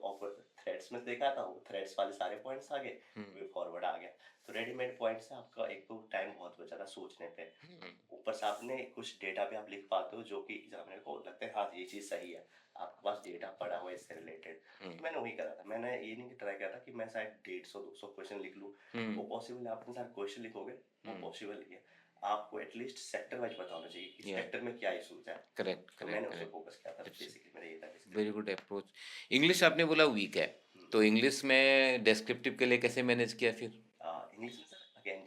Speaker 1: थ्रेड्स में देखा था, वो थ्रेड्स वाले सारे पॉइंट्स आ गए,
Speaker 2: हुँ,
Speaker 1: वे फॉरवर्ड आ गया। तो रेडीमेड पॉइंट्स से आपका एक तो टाइम बहुत बचा था सोचने पे,
Speaker 2: हुँ,
Speaker 1: ऊपर से आपने कुछ डेटा भी आप लिख पाते हो जो कि एग्जामिनर को लगता है हाँ ये चीज़ सही है, आपके पास डेटा पड़ा हुआ है इससे रिलेटेड।
Speaker 2: हुँ,
Speaker 1: तो मैंने वही करा था। मैंने ये नहीं ट्राई किया था कि मैं शायद 150-200 क्वेश्चन लिख लूँ।
Speaker 2: हुँ,
Speaker 1: वो पॉसिबल है, आप इतने सारे क्वेश्चन लिखोगे, वो
Speaker 2: हुँ,
Speaker 1: पॉसिबल नहीं है। आपको एटलीस्ट सेक्टर वाइज पता होना चाहिए कि
Speaker 2: या
Speaker 1: सेक्टर में क्या इशूज है।
Speaker 2: करेक्ट,
Speaker 1: तो
Speaker 2: करेक्ट,
Speaker 1: मैंने उस पर
Speaker 2: करेक्ट,
Speaker 1: फोकस किया था।
Speaker 2: दैट्स
Speaker 1: बेसिकली मेरा ये था
Speaker 2: very
Speaker 1: descriptive.
Speaker 2: Good approach. English आपने बोला वीक है, तो इंग्लिश में डिस्क्रिप्टिव के लिए कैसे मैनेज किया फिर?
Speaker 1: इंग्लिश में सर अगेन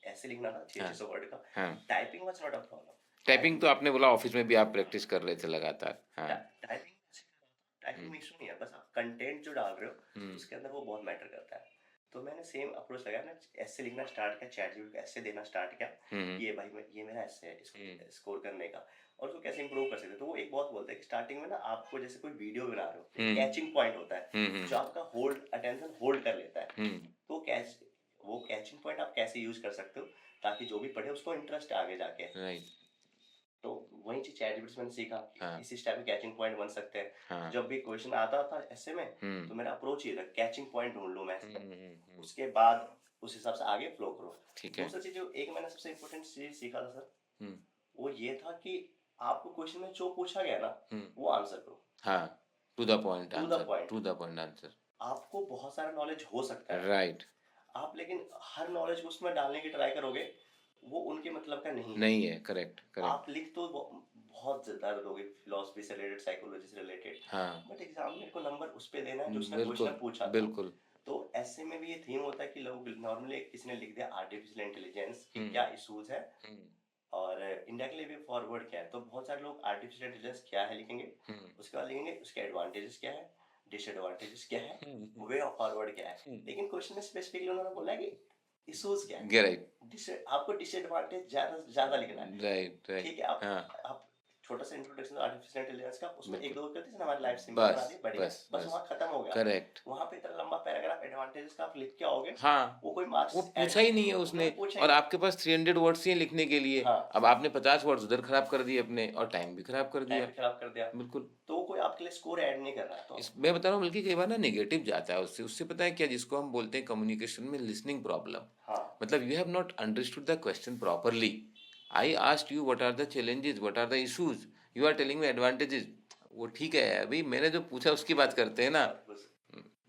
Speaker 1: ऐसे लिखना था छः
Speaker 2: हाँ,
Speaker 1: छः सौ वर्ड का।
Speaker 2: हाँ,
Speaker 1: typing was not a problem.
Speaker 2: Typing
Speaker 1: typing
Speaker 2: तो आपने बोला ऑफ़िस में भी आप प्रैक्टिस कर रहे थे लगातार। हाँ,
Speaker 1: टाइपिंग
Speaker 2: हुँ,
Speaker 1: में इशू नहीं है, बस आप कंटेंट जो डाल रहे हो
Speaker 2: हुँ,
Speaker 1: उसके अंदर वो बहुत मैटर करता है। तो मैंने सेम अप्रोच लगाया, मैंने ऐसे लिखना स्टार्ट किया, चैटजीपीटी को ऐसे देना स्टार्ट किया कि ये भाई ये मेरा ऐसे है, इसको स्कोर करने का और उसको कैसे इंप्रूव कर सकते हैं। तो वो एक बहुत बोलता है कि स्टार्टिंग में ना आपको जैसे कोई वीडियो बना रहे हो, एक कैचिंग पॉइंट होता है जो आपका अटेंशन होल्ड कर लेता है। तो वो कैचिंग पॉइंट आप कैसे यूज कर सकते हो ताकि जो भी पढ़े उसको इंटरेस्ट आगे जाके।
Speaker 2: राइट।
Speaker 1: तो वही चीज चैटजीपीटी से मैंने सीखा कि
Speaker 2: हाँ।
Speaker 1: इस टाइप के कैचिंग पॉइंट बन सकते हैं।
Speaker 2: हाँ।
Speaker 1: जब भी क्वेश्चन आता था ऐसे में तो मेरा अप्रोच ये था, कैचिंग पॉइंट ढूंढ लूं मैं उसके बाद उस हिसाब से आगे फ्लो करो।
Speaker 2: ठीक है।
Speaker 1: दूसरा चीज जो एक मैंने सबसे इम्पोर्टेंट चीज सीखा था सर, वो ये था कि आपको क्वेश्चन में जो पूछा गया ना वो आंसर करो।
Speaker 2: हाँ, to the point
Speaker 1: to the
Speaker 2: answer,
Speaker 1: point.
Speaker 2: To the point answer.
Speaker 1: आपको बहुत सारा नॉलेज हो सकता है,
Speaker 2: राइट।
Speaker 1: आप लेकिन हर नॉलेज को उसमें डालने की ट्राई करोगे, वो उनके मतलब का नहीं है।
Speaker 2: नहीं है, करेक्ट करेक्ट।
Speaker 1: आप लिख तो बहुत ज्यादा दोगे, फिलोसफी से रिलेटेड, साइकोलॉजी से रिलेटेड,
Speaker 2: हाँ।
Speaker 1: बट एग्जाम में को नंबर उस पे देना है जो उसने
Speaker 2: बिल्कुल
Speaker 1: क्वेश्चन पूछा था।
Speaker 2: बिल्कुल।
Speaker 1: तो ऐसे में भी ये थीम होता है कि लोग नॉर्मली किसी ने लिख दिया आर्टिफिशियल इंटेलिजेंस की क्या इश्यूज है और इंडायरेक्टली भी फॉरवर्ड क्या है, तो बहुत सारे लोग आर्टिफिशियल इंटेलिजेंस क्या है लिखेंगे, उसके बाद लिखेंगे उसके एडवांटेजेस क्या है, डिसएडवांटेजेस क्या है, वे ऑफ फॉरवर्ड क्या है। लेकिन क्वेश्चन में स्पेसिफिकली उन्होंने बोला कि इश्यूज क्या है।
Speaker 2: राइट।
Speaker 1: आपको डिसएडवांटेज ज्यादा ज्यादा लिखना है।
Speaker 2: Right right.
Speaker 1: ठीक है, आप छोटा सा इंट्रोडक्शन आर्टिफिशियल इंटेलिजेंस का उसमें एक दो करते हैं, हमारी लाइफ सिंपल बना दी, बढ़िया, बस वहाँ खत्म हो गया।
Speaker 2: करेक्ट।
Speaker 1: वहाँ पे इतना लंबा पैराग्राफ एडवांटेजेस का आप लिख के आओगे,
Speaker 2: हाँ,
Speaker 1: वो कोई मार्क्स
Speaker 2: वो पूछा ही नहीं है उसने, और आपके पास 300 वर्ड्स ही हैं लिखने के लिए।
Speaker 1: हाँ।
Speaker 2: अब आपने 50 वर्ड्स उधर खराब कर दिए अपने, और टाइम भी खराब कर दिया।
Speaker 1: बिल्कुल। तो कोई आपके लिए स्कोर ऐड नहीं कर रहा है। तो
Speaker 2: मैं बता रहा हूँ, बल्कि कई बार ना नेगेटिव जाता है उससे। उससे पता है क्या, जिसको हम बोलते हैं कम्युनिकेशन में लिसनिंग प्रॉब्लम।
Speaker 1: हाँ।
Speaker 2: मतलब you have not understood the question properly. I asked you what are the challenges, what are the issues, you are telling me advantages. वो ठीक है, अभी मैंने जो पूछा उसकी बात करते हैं ना।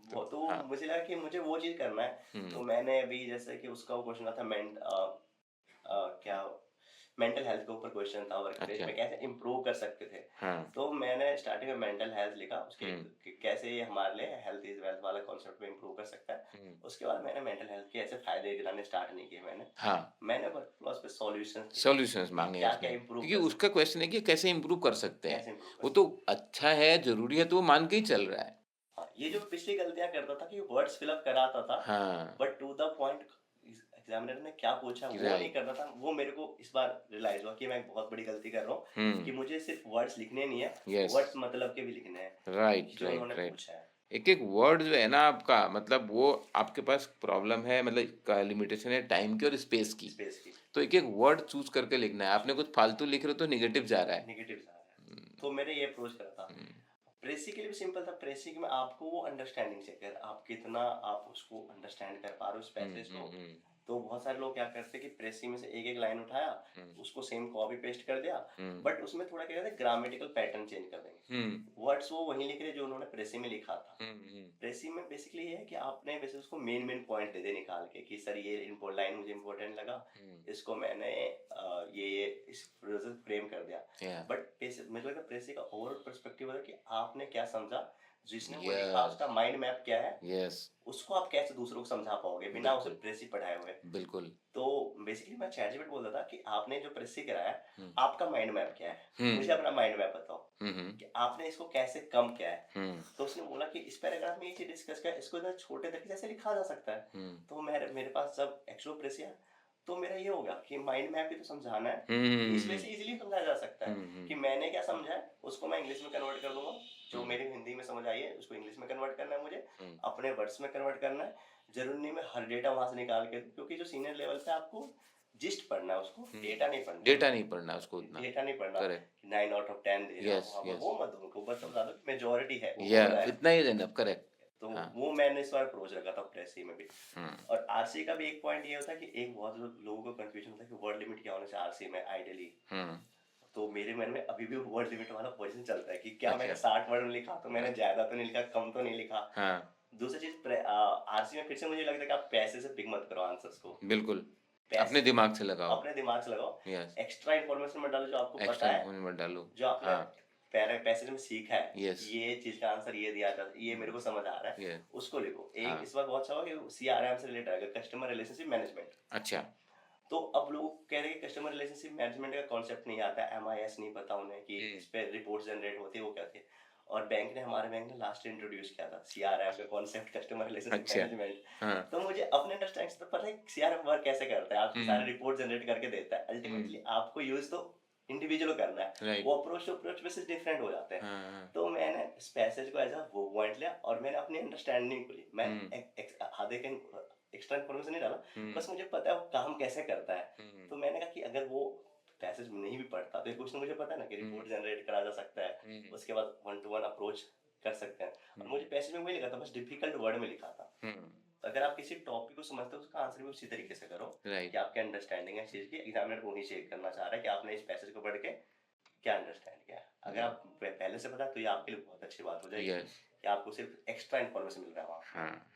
Speaker 1: वो तो हाँ। मुझे लगा कि मुझे वो चीज करना है, तो मैंने अभी जैसे कि उसका वो क्वेश्चन था क्या मेंटल हेल्थ के ऊपर क्वेश्चन था, वर्क प्लेस में कैसे इंप्रूव कर सकते थे। हाँ। तो मैंने स्टार्टिंग में मेंटल हेल्थ लिखा, उसके कैसे ये हमारे लिए हेल्थ इज वेल्थ वाला कॉन्सेप्ट में इंप्रूव कर सकता है। उसके बाद मैंने मेंटल हेल्थ के ऐसे फायदे गिनाने स्टार्ट नहीं किए मैंने। हाँ। मैंने वर्क फ्लोस पे सॉल्यूशंस मांगे, क्या क्या इंप्रूव,
Speaker 2: क्योंकि उसका क्वेश्चन है कि कैसे इंप्रूव कर सकते हैं। वो तो अच्छा है, जरूरी है, तो वो मान के ही चल रहा है।
Speaker 1: ये जो पिछली गलतियां करता था कि वर्ड्स फिलअप कराता था,
Speaker 2: हाँ,
Speaker 1: but to the point examiner ने क्या पूछा वो नहीं करना था। वो मेरे को इस बार रियलाइज हुआ कि मैं बहुत बड़ी गलती कर रहा हूँ, कि मुझे सिर्फ वर्ड्स लिखने नहीं है, वर्ड्स मतलब के भी लिखने हैं। राइट जो उन्होंने पूछा है।
Speaker 2: एक एक वर्ड जो है ना आपका, मतलब वो आपके पास प्रॉब्लम है, मतलब लिमिटेशन है टाइम की और स्पेस की। तो एक एक वर्ड चूज करके लिखना है। आपने कुछ फालतू लिख रहे हो तो नेगेटिव जा रहा है।
Speaker 1: तो मैंने ये अप्रोच करा था। प्रेसी के लिए भी सिंपल था। प्रेसी में आपको वो अंडरस्टैंडिंग से कर, आप कितना आप उसको अंडरस्टैंड कर पा रहे हो स्पेशलिस्ट को। तो बहुत सारे लोग क्या करते हैं कि प्रेसी में से एक एक लाइन उठाया, उसको सेम कॉपी पेस्ट कर दिया, बट उसमें थोड़ा क्या कहते हैं ग्रामेटिकल पैटर्न चेंज कर देंगे। वर्ड्स वो वही लिख रहे जो उन्होंने प्रेसी में लिखा था। प्रेसी में बेसिकली ये है कि आपने वैसे उसको मेन पॉइंट दे दे निकाल के कि सर ये लाइन मुझे इंपॉर्टेंट लगा, इसको मैंने ये इस फ्रेम कर दिया। बट मुझे लगता है प्रेसी का ओवरऑल पर्सपेक्टिव है कि आपने क्या समझा, जिसने वो लिखा उसका माइंड मैप क्या है, उसको आप कैसे दूसरों को समझा पाओगे बिना उसे प्रेसी पढ़ाए हुए।
Speaker 2: बिल्कुल।
Speaker 1: तो बेसिकली मैं चैटजीपीटी बोलता था कि आपने जो प्रेसी कराया, आपका माइंड मैप क्या है, मुझे अपना माइंड मैप बताओ कि आपने इसको कैसे कम किया है। तो उसने बोला कि इस पैराग्राफ में ये चीज डिस्कस किया, इसको इतना छोटे तरीके से लिखा जा सकता है। तो मेरे पास जब एक्चुअल प्रेसी है, तो मेरा ये होगा कि माइंड मैप ही तो समझाना है, इसमें से इजीली समझाया जा सकता है कि मैंने क्या समझा है उसको मैं इंग्लिश में कन्वर्ट कर दूंगा, जो मेरी हिंदी में समझ आई है उसको इंग्लिश में कन्वर्ट करना है, मुझे अपने वर्ड्स में कन्वर्ट करना है। जरूरी नहीं मैं हर डेटा वहां से निकाल के, क्योंकि जो सीनियर लेवल पे आपको जिस्ट पढ़ना है, उसको डेटा नहीं पढ़ना उसको उतना डेटा नहीं पढ़ना। 9 आउट ऑफ 10 दे रहा हूं, वो मत उनको बस बता दो मेजॉरिटी है,
Speaker 2: इतना ही एनफ। करेक्ट।
Speaker 1: तो वो मैंने इस बार अप्रोच रखा था प्रेसी में भी। और आरसी का भी एक पॉइंट ये होता है कि एक बहुत लोगों को कंफ्यूजन होता है कि वर्ड लिमिट क्या होना चाहिए आरसी में आइडियली। तो मेरे मन में अभी भी वर्ड लिमिट वाला पोजीशन चलता है कि क्या मैंने 60 वर्ड में लिखा तो मैंने ज्यादा तो नहीं लिखा, कम तो नहीं लिखा। दूसरी चीज आरसी में फिर से मुझे लगता है कि आप पैसे से पिक मत करो आंसर्स को।
Speaker 2: बिल्कुल, अपने दिमाग से लगाओ,
Speaker 1: एक्स्ट्रा इन्फॉर्मेशन मत डालो, जो आपको पता है
Speaker 2: मत डालो,
Speaker 1: जो आपने पैसेज में सीखा है, ये चीज का आंसर ये दिया था, ये मेरे को समझ आ रहा है, उसको लिखो। एक इस बार बहुत अच्छा हुआ कि सीआरएम से रिलेटेड है, कस्टमर रिलेशनशिप मैनेजमेंट। अच्छा। तो अब लोग कह रहे हैं कि कस्टमर रिलेशनशिप मैनेजमेंट का कॉन्सेप्ट नहीं आता है, एमआईएस नहीं पता उन्हें कि इस पे रिपोर्ट जनरेट होती है, वो क्या होती है। और बैंक ने लास्ट इंट्रोड्यूस किया था सीआरएम का कॉन्सेप्ट, कस्टमर रिलेशनशिप
Speaker 2: अच्छा।
Speaker 1: मैनेजमेंट।
Speaker 2: हाँ।
Speaker 1: तो मुझे अपने अंडरस्टैंडिंग से तो पता है सीआरएम वर्क कैसे करता है, आपकी सारी रिपोर्ट जनरेट करके देता है, अल्टीमेटली आपको यूज तो इंडिविजुअल करना है,
Speaker 2: राइट।
Speaker 1: वो अप्रोच बेसिस डिफरेंट हो जाते हैं।
Speaker 2: हाँ।
Speaker 1: तो मैंने इस पैसेज को एज अ वो पॉइंट लिया और मैंने अपनी अंडरस्टैंडिंग को ली, मैंने आधे के एक्स्ट्रा इन्फॉर्मेशन नहीं डाला, बस मुझे पता है वो काम कैसे करता है। तो मैंने कहा कि अगर वो पैसेज नहीं भी पढ़ता तो कुछ मुझे पता है ना कि रिपोर्ट जनरेट करा जा सकता है, उसके बाद 1-to-1 अप्रोच कर सकते हैं। और मुझे पैसेज में वही लिखा था, बस डिफिकल्ट वर्ड में लिखा था। तो अगर आप किसी टॉपिक को समझते हो उसका आंसर भी उसी तरीके से करो कि आपके अंडरस्टैंडिंग है चीज की, एग्जामिनर वही चेक करना चाह रहा है कि आपने इस पैसेज को पढ़ के क्या अंडरस्टैंड किया है। अगर आप पहले से पता तो ये आपके लिए बहुत अच्छी बात हो जाएगी कि आपको सिर्फ एक्स्ट्रा इन्फॉर्मेशन मिल रहा है वहाँ।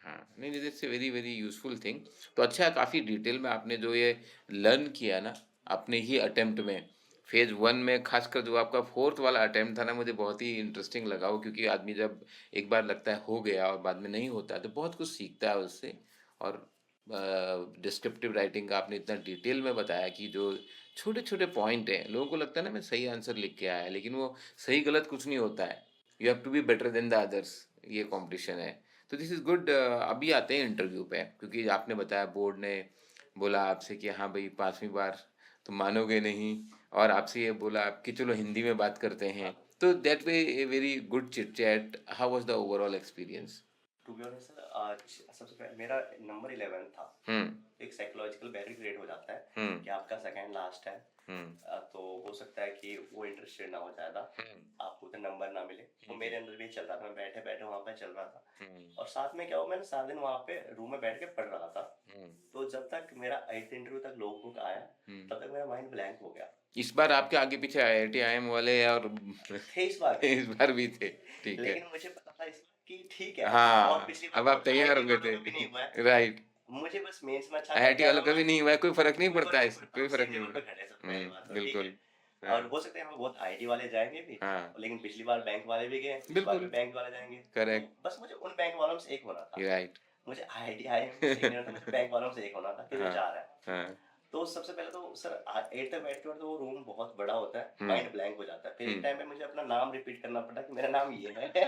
Speaker 2: हाँ, नहीं, that's a very very useful thing. तो अच्छा, काफ़ी डिटेल में आपने जो ये लर्न किया ना अपने ही अटेम्प्ट में, फेज 1 में, खासकर जो आपका 4th वाला अटेम्प्ट था ना, मुझे बहुत ही इंटरेस्टिंग लगा वो, क्योंकि आदमी जब एक बार लगता है हो गया और बाद में नहीं होता है तो बहुत कुछ सीखता है उससे। और डिस्क्रिप्टिव राइटिंग का आपने इतना डिटेल में बताया कि जो छोटे छोटे पॉइंट हैं, लोगों को लगता है ना मैं सही आंसर लिख के आया, लेकिन वो सही गलत कुछ नहीं होता है। You have to be better than the others, ये कंपटीशन है। तो दिस इज़ गुड। अभी आते हैं इंटरव्यू पे, क्योंकि आपने बताया बोर्ड ने बोला आपसे कि हाँ भाई 5वीं बार तो मानोगे नहीं, और आपसे ये बोला कि चलो हिंदी में बात करते हैं, तो that way a very good chit chat. How was the overall experience?
Speaker 1: To be honest sir, आज सबसे पहले मेरा नंबर 11 था। एक साइकोलॉजिकल बैरियर क्रिएट हो जाता है कि आपका सेकंड लास्ट है, तो हो सकता है कि वो इंटरेस्टेड ना हो ज्यादा, आपको उतना नंबर ना मिले। तो मेरे अंदर भी चल रहा था, मैं बैठे बैठे वहां पे चल रहा था। और साथ में क्या हुआ, मैंने सारा दिन वहां पे रूम में बैठ के पढ़ रहा था। तो जब तक मेरा 8th इंटरव्यू तक लॉग बुक आया, तब तक मेरा माइंड ब्लैंक हो गया।
Speaker 2: इस बार आपके आगे पीछे IIT IIM वाले और
Speaker 1: थे इस बार
Speaker 2: इस बार भी थे, ठीक है।
Speaker 1: लेकिन मुझे पता था इस कि ठीक है,
Speaker 2: हाँ,
Speaker 1: और पिछली
Speaker 2: अब
Speaker 1: बार
Speaker 2: आप तैयार हो
Speaker 1: IIT
Speaker 2: गए
Speaker 1: वालों
Speaker 2: थे।
Speaker 1: का भी नहीं हुआ है,
Speaker 2: राइट।
Speaker 1: मुझे बस मेंस में अच्छा
Speaker 2: IIT
Speaker 1: करके आना
Speaker 2: वालों का
Speaker 1: हुआ
Speaker 2: भी
Speaker 1: है,
Speaker 2: नहीं हुआ है, कोई फर्क नहीं
Speaker 1: कोई फर्क
Speaker 2: पड़ता है,
Speaker 1: नहीं पड़ता,
Speaker 2: कोई
Speaker 1: हम
Speaker 2: फर्क
Speaker 1: सेम
Speaker 2: नहीं
Speaker 1: लेवल पे
Speaker 2: पड़ता।
Speaker 1: खड़े हैं, सबसे पहली बात तो ठीक
Speaker 2: बिल्कुल।
Speaker 1: है।
Speaker 2: हाँ।
Speaker 1: और हो सकता है हम बहुत आईटी वाले जाएंगे भी,
Speaker 2: हाँ,
Speaker 1: लेकिन पिछली बार बैंक वाले भी गए, इस बार भी
Speaker 2: बिल्कुल
Speaker 1: बैंक वाले जाएंगे।
Speaker 2: करेक्ट।
Speaker 1: तो बस मुझे उन बैंक वालों से एक होना था,
Speaker 2: राइट।
Speaker 1: मुझे आईआईटी आईएम से एक नहीं होना था, मुझे बैंक वालों से एक होना था कि जो
Speaker 2: हाँ।
Speaker 1: चाह रहा है।
Speaker 2: हाँ।
Speaker 1: तो सबसे पहले तो सर 8th तक बैठते वक्त तो वो रूम बहुत बड़ा होता है, माइंड ब्लैंक हो जाता है। फिर एक टाइम पे मुझे अपना नाम रिपीट करना पड़ा कि मेरा नाम ये है।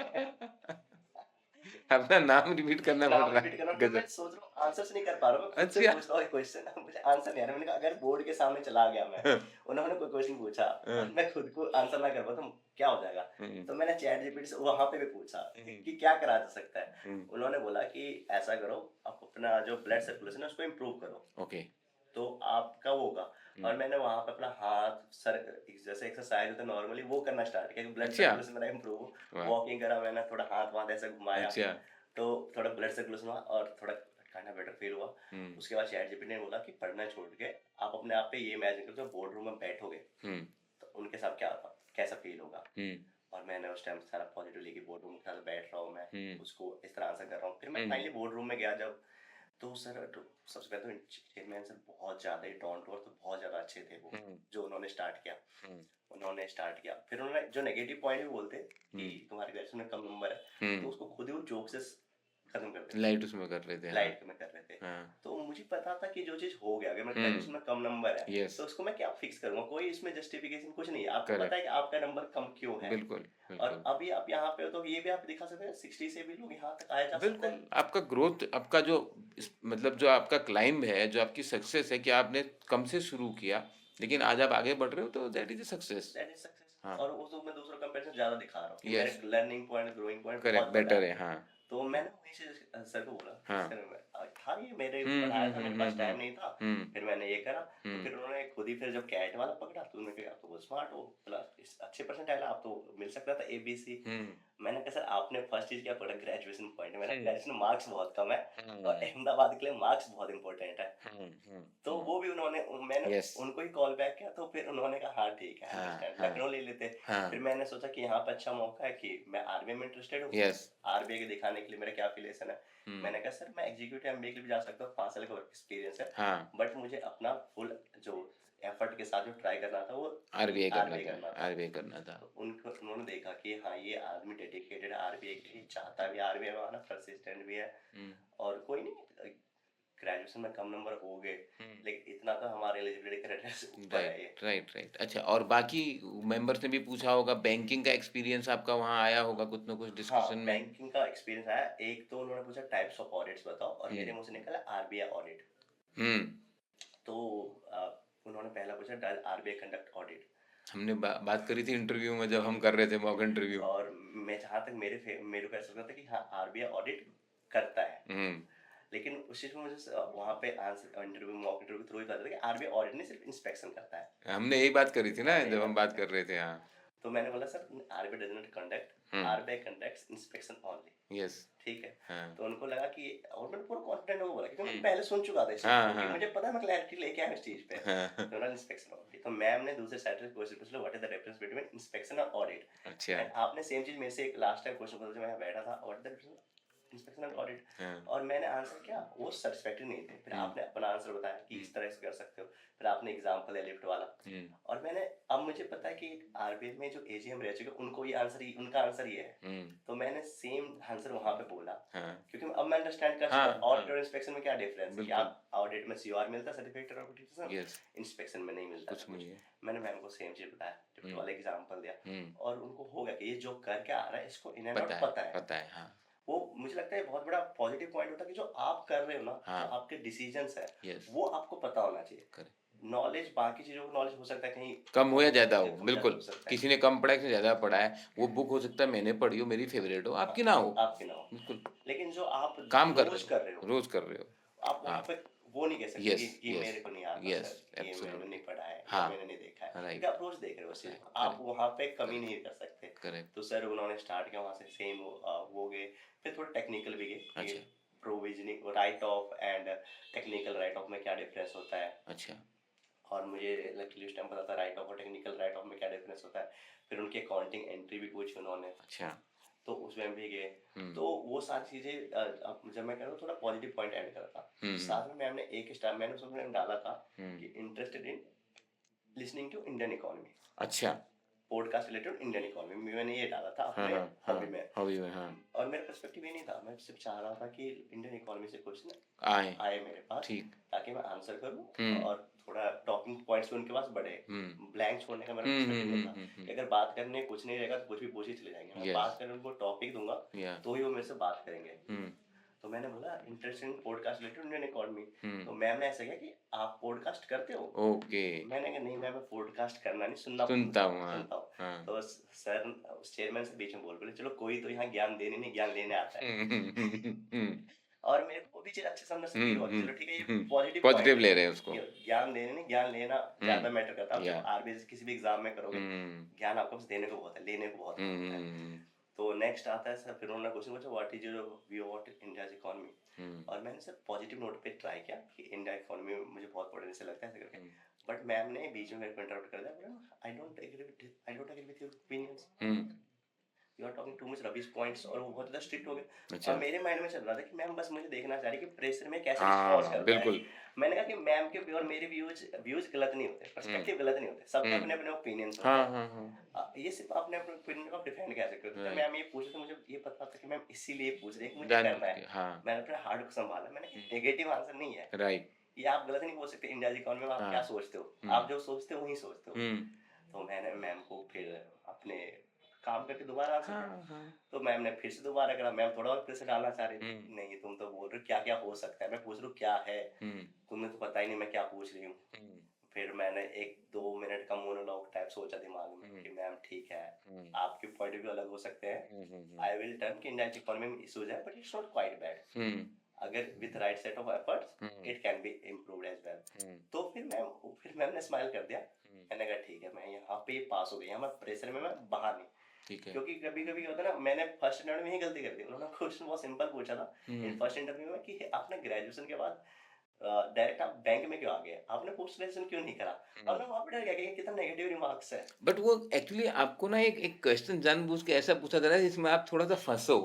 Speaker 2: अपना नाम रिपीट करना पड़
Speaker 1: नाम
Speaker 2: रहा
Speaker 1: रिपीट
Speaker 2: है,
Speaker 1: करना, फिर मैं
Speaker 2: गजब।
Speaker 1: सोच रहा हूँ आंसर्स नहीं कर पा रहा हूँ, मैं खुद से
Speaker 2: अच्छा।
Speaker 1: पूछ रहा हूँ क्वेश्चन, मुझे आंसर नहीं आ रहा। मैंने कहा अगर बोर्ड के सामने चला गया मैं, उन्होंने कोई क्वेश्चन पूछा और मैं खुद को आंसर ना कर पाऊँ तो क्या हो जाएगा। तो मैंने चैट जीपीटी से वहां पे भी पूछा कि क्या करा जा सकता है। उन्होंने बोला कि ऐसा करो, आप अपना जो ब्लड सर्कुलेशन है उसको इम्प्रूव करो,
Speaker 2: ओके।
Speaker 1: तो आपका वो होगा। और मैंने वहां पे अपना हाथ सर जैसे एक्सरसाइज होता है नॉर्मली वो करना स्टार्ट किया, ब्लड
Speaker 2: अच्छा।
Speaker 1: सर्कुलेशन मेरा इम्प्रूव। वॉकिंग करा मैंने, थोड़ा हाथ वहां ऐसे घुमाया,
Speaker 2: अच्छा।
Speaker 1: तो थोड़ा ब्लड सर्कुलेशन हुआ और थोड़ा खाना बेटर फील हुआ। उसके बाद चैट जीपीटी ने बोला कि पढ़ना छोड़ के आप अपने आप पे ये इमेजिन करो जब बोर्ड रूम में बैठोगे तो उनके साथ क्या होगा, कैसा फील होगा। और मैंने उस टाइम सारा पॉजिटिव लेके बोर्ड रूम के साथ बैठ रहा हूँ, मैं उसको इस तरह आंसर कर रहा हूँ। फिर मैं फाइनली बोर्ड रूम में गया जब, तो सर तो सबसे पहले तो चेयरमैन सर बहुत ज्यादा ही डाउन टू अर्थ, तो बहुत ज्यादा अच्छे थे वो, जो उन्होंने स्टार्ट किया। फिर उन्होंने जो नेगेटिव पॉइंट भी बोलते कि तुम्हारे ग्रेजुएशन में कम नंबर है, तो उसको खुद ही वो जोक से खत्म कर देते,
Speaker 2: लाइट उसमें कर रहे थे।
Speaker 1: लाइट में कर रहे थे।
Speaker 2: हाँ।
Speaker 1: तो मुझे पता था कि जो चीज हो गया, अगर मेरे ग्रेजुएशन में कम नंबर है
Speaker 2: यस।
Speaker 1: तो उसको मैं क्या फिक्स करूंगा, कोई इसमें जस्टिफिकेशन कुछ नहीं है, आपको
Speaker 2: Correct.
Speaker 1: पता है कि आपका नंबर कम क्यों है।
Speaker 2: बिल्कुल
Speaker 1: और
Speaker 2: बिल्कुल
Speaker 1: अभी आप यहाँ पे हो तो ये भी आप दिखा सकते हैं 60 से भी लोग यहाँ तक आया जा सकता
Speaker 2: बिल्कुल।
Speaker 1: है।
Speaker 2: आपका ग्रोथ, आपका जो मतलब जो आपका क्लाइंब है, जो आपकी सक्सेस है कि आपने कम से शुरू किया लेकिन आज आप आगे बढ़ रहे हो, तो that is a success.
Speaker 1: That is success.
Speaker 2: हाँ।
Speaker 1: और उसको मैं दूसरों कंपैरिजन ज्यादा दिखा रहा हूँ कि
Speaker 2: यस।
Speaker 1: मेरे learning point growing point
Speaker 2: correct,
Speaker 1: बहुत बड़ा
Speaker 2: बेटर
Speaker 1: है।
Speaker 2: है। हाँ।
Speaker 1: तो मैंने वहीं से सर को बोला कि
Speaker 2: हाँ।
Speaker 1: सर था ये मेरे पढ़ाया था, मेरे पास टाइम नहीं था,
Speaker 2: हम्म।
Speaker 1: फिर मैंने ये करा। तो फिर उन्होंने खुद ही फिर जब कैट वाला पकड़ा तो उन्होंने कहा आप तो बहुत स्मार्ट हो, प्लस अच्छे परसेंटाइल आप तो मिल सकता था ABC। मैंने कहा सर आपने फर्स्ट चीज क्या पढ़ा, ग्रेजुएशन पॉइंट, मेरा ग्रेजुएशन मार्क्स बहुत कम है और अहमदाबाद के लिए मार्क्स बहुत इंपॉर्टेंट है। तो वो भी उन्होंने, मैंने
Speaker 2: Yes.
Speaker 1: उनको ही कॉल बैक किया, तो फिर उन्होंने कहा हाँ ठीक है, अंडरस्टैंड, लखनऊ ले लेते। फिर मैंने सोचा कि यहाँ पे अच्छा मौका है कि मैं आरबीआई में इंटरेस्टेड हूँ।
Speaker 2: यस।
Speaker 1: आरबीआई के दिखाने के लिए मेरा क्या एफिलिएशन है। मैंने कहा सर मैं एग्जीक्यूटिव एमबीए के लिए भी जा सकता हूँ, 5 साल का वर्क एक्सपीरियंस है।
Speaker 2: हाँ।
Speaker 1: बट मुझे अपना फुल जो एफर्ट के साथ जो ट्राई करना था वो
Speaker 2: आरबीआई करना
Speaker 1: आरबीआई
Speaker 2: था। आरबीआई करना था।
Speaker 1: तो उनको उन्होंने देखा कि हाँ ये आदमी डेडिकेटेड आरबीआई के लिए, चाहता भी आरबीआई में आना, परसिस्टेंट भी है। और कोई नहीं, ग्रेजुएशन में कम नंबर हो गए, लेकिन इतना तो हमारे एलिजिबिलिटी क्राइटेरिया से ऊपर है ये।
Speaker 2: Right, right, right. अच्छा, और बाकी मेंबर्स ने भी पूछा होगा, बैंकिंग का एक्सपीरियंस आपका वहाँ आया होगा कुछ ना कुछ
Speaker 1: हाँ,
Speaker 2: डिस्कशन में?
Speaker 1: बैंकिंग का एक्सपीरियंस आया। एक तो उन्होंने पूछा टाइप्स ऑफ ऑडिट्स बताओ, और मेरे मुंह से निकला आरबीआई ऑडिट।
Speaker 2: हुँ।
Speaker 1: तो उन्होंने पहला पूछा डज आरबीआई कंडक्ट ऑडिट।
Speaker 2: हमने बात करी थी इंटरव्यू में जब हम कर रहे थे मॉक इंटरव्यू।
Speaker 1: और मैं जहाँ तक मेरे को ऐसा लगता था कि हाँ आरबीआई ऑडिट करता है, लेकिन उस चीज में मुझे वहाँ पे आंसर इंटरव्यू मॉक इंटरव्यू के थ्रू ही पता था कि आरबीआई ऑडिट नहीं सिर्फ इंस्पेक्शन करता है।
Speaker 2: हमने यही बात करी थी ना
Speaker 1: हाँ, यही
Speaker 2: जब हम
Speaker 1: बात
Speaker 2: बात कर रहे थे। हाँ,
Speaker 1: तो मैंने बोला sir RBI does not conduct, RBI conducts inspection only.
Speaker 2: Yes,
Speaker 1: ठीक है।
Speaker 2: हाँ,
Speaker 1: तो उनको लगा कि, और मैंने पूरा कॉन्फिडेंट होकर बोला क्योंकि मैं पहले सुन चुका था इस चीज
Speaker 2: हाँ,
Speaker 1: को, कि
Speaker 2: हाँ,
Speaker 1: मुझे पता है मैं क्लैरिटी लेके आया इस चीज पे।
Speaker 2: हाँ,
Speaker 1: तो उन्होंने इंस्पेक्शन ऑडिट, तो मैम ने दूसरे साइड से क्वेश्चन पूछा what is the difference between inspection और ऑडिट।
Speaker 2: अच्छा,
Speaker 1: एंड आपने सेम चीज मेरे से एक लास्ट टाइम क्वेश्चन पूछा जब मैं यहाँ बैठा था, what is the difference inspection and audit.
Speaker 2: हाँ,
Speaker 1: और मैंने आंसर किया, वो सेटिस्फैक्टरी नहीं थे। फिर आपने अपना आंसर बताया कि इस तरह से कर सकते हो, फिर आपने एग्जांपल दिया लिफ्ट वाला। और मैंने, अब मुझे पता है कि आरबीआई में जो एजीएम रह चुके उनको ये आंसर ही, उनका आंसर ये है। तो मैंने सेम आंसर वहां पे बोला, क्योंकि अब मैं अंडरस्टैंड कर चुका ऑडिट और इंस्पेक्शन में क्या डिफरेंस है, कि आप ऑडिट में सीओआर मिलता है, सर्टिफिकेट ऑफ ऑडिटर, इंस्पेक्शन में नहीं मिलता कुछ नहीं है। मैंने मैम को सेम चीज बताया, लिफ्ट वाला एग्जांपल दिया, और उनको हो गया कि ये जो करके आ रहा है इसको इन एंड आउट पता है। हाँ। वो मुझे लगता है बहुत बड़ा पॉजिटिव पॉइंट होता है कि जो आप कर रहे हो ना, हाँ, जो आपके डिसीजंस है, वो आपको पता होना चाहिए। नॉलेज, बाकी चीजों को नॉलेज हो सकता है कहीं
Speaker 2: कम हो या ज्यादा हो, बिल्कुल। किसी ने कम पढ़ा है, किसी ने ज्यादा पढ़ा है, वो बुक हो सकता है मैंने पढ़ी हो, मेरी फेवरेट हो, आपकी ना हो, बिल्कुल।
Speaker 1: लेकिन जो आप
Speaker 2: काम कर
Speaker 1: रोज
Speaker 2: रहे हो, रोज कर रहे हो,
Speaker 1: आप वहाँ पे वो नहीं कह सकते कि ये मेरे को नहीं आता
Speaker 2: यस,
Speaker 1: सर, ये मैंने नहीं पढ़ा है,
Speaker 2: हाँ,
Speaker 1: मैंने नहीं देखा है,
Speaker 2: राइट,
Speaker 1: क्योंकि आप रोज देख रहे हो उस चीज को, आप वहाँ पे कमी नहीं कर सकते।
Speaker 2: करेक्ट।
Speaker 1: तो सर उन्होंने स्टार्ट किया वहाँ से, सेम वो गए, फिर थोड़ा टेक्निकल भी गए। अच्छा। Provisioning right of and technical right of में क्या डिफरेंस होता है। अच्छा। और मुझे लकीली उस टाइम पता था राइट ऑफ और टेक्निकल राइट ऑफ में क्या डिफरेंस होता है। फिर उनकी अकाउंटिंग एंट्री भी पूछी उन्होंने। अच्छा। तो उसमें भी गए। तो वो सारी चीजें जब मैं कह रहा हूँ थोड़ा पॉजिटिव पॉइंट ऐड करा था। साथ में मैम ने एक स्टार मैंने उसमें डाला था कि interested in listening to Indian economy. अच्छा। पॉडकास्ट रिलेटेड इंडियन इकोनॉमी में मैंने ये डाला था अपने हॉबी में। हाँ। और मेरा पर्सपेक्टिव ये नहीं था, मैं सिर्फ चाह रहा था कि इंडियन इकोनॉमी से क्वेश्चन आए मेरे पास, ठीक, ताकि मैं आंसर करूं और थोड़ा टॉकिंग पॉइंट्स उनके पास बढ़े। ब्लैंक छोड़ने का मेरा पर्सपेक्टिव नहीं था कि अगर बात करने कुछ नहीं रहेगा तो कुछ भी पूछ ही चले जाएंगे। मैं बात करने उनको टॉपिक दूंगा तो ही वो मेरे से बात करेंगे। तो मैंने बोला interest in podcast related Indian economy. तो मैम ने ऐसा किया कि आप पॉडकास्ट करते हो? ओके। मैंने कहा नहीं मैम, मैं पॉडकास्ट करना नहीं, सुनता हूँ। तो सर उस चेयरमैन से बीच में बोले चलो कोई तो यहाँ ज्ञान देने नहीं, ज्ञान लेने आता है। और मेरे को भी चीज अच्छे से अंदर से फील हुआ, चलो ठीक है ये पॉजिटिव ले रहे हैं उसको, ज्ञान देने नहीं, ज्ञान लेना ज्यादा मैटर करता है। आप आरबीआई किसी भी एग्जाम में करोगे, ज्ञान आपको बस देने को बहुत है, लेने को बहुत है। तो नेक्स्ट आता है सर, फिर उन्होंने क्वेश्चन पूछा what is your view of India's economy. और मैंने सर पॉजिटिव नोट पे ट्राई किया कि इंडिया इकोनॉमी मुझे बहुत पोटेंशियल लगता है ऐसे करके। बट मैम ने बीच में मेरे को इंटरप्ट कर दिया, I don't agree with your opinions, you are talking too much rubbish points. और वो बहुत ज्यादा स्ट्रिक्ट हो गए। अच्छा। और मेरे माइंड में चल रहा था कि मैम बस मुझे देखना चाह रही कि प्रेशर में कैसे रिस्पॉन्स करता बिल्कुल है। मैंने कहा कि मैम के और मेरे व्यूज गलत नहीं होते, पर्सपेक्टिव गलत नहीं होते, सबके अपने अपने ओपिनियंस होते हैं। ये सिर्फ अपने अपने ओपिनियन को डिफेंड कैसे करते हैं। मैम ये पूछे तो मुझे ये पता था कि मैम इसीलिए पूछ रही है कि मुझे करना है। मैंने अपने हार्ट को संभाला, मैंने नेगेटिव आंसर नहीं है, राइट, ये आप गलत नहीं बोल सकते। इंडिया इकोनॉमी में आप क्या सोचते हो, आप जो सोचते हो वही सोचते हो। तो मैंने मैम को फिर अपने काम करके दोबारा आंसर, तो मैम ने फिर से दोबारा करा। मैम थोड़ा और प्रेशर डालना चाह रही थी, नहीं तुम तो बोल रहे हो क्या क्या हो सकता है, मैं पूछ रहा हूँ क्या है, तुम्हें तो पता ही नहीं मैं क्या पूछ रही हूँ। फिर मैंने 1-2 मिनट का मोनोलॉग टाइप सोचा दिमाग में कि मैम ठीक है, आपके पॉइंट ऑफ व्यू अलग हो सकते हैं, आई विल टर्न कि इंडिया इकोनॉमी में इश्यूज है but it's not quite bad, अगर with right set of efforts it can be improved as well. तो फिर मैम ने स्माइल कर दिया। मैंने कहा ठीक है, मैं यहाँ पे पास हो गई, यहाँ मैं प्रेशर में मैं बाहर नहीं, ठीक है। क्योंकि कभी कभी होता है ना, मैंने फर्स्ट इंटरव्यू में ही गलती कर दी। उन्होंने क्वेश्चन बहुत सिंपल पूछा था इन फर्स्ट इंटरव्यू में कि आपने ग्रेजुएशन के बाद डायरेक्ट आप बैंक में क्यों आ गए, आपने पोस्ट ग्रेजुएशन क्यों नहीं करा। और मैं वहां पे डर गया कि कितना नेगेटिव रिमार्क्स है। बट वो एक्चुअली आपको ना एक क्वेश्चन जानबूझ के ऐसा पूछा जा रहा है जिसमें आप थोड़ा सा फंसो।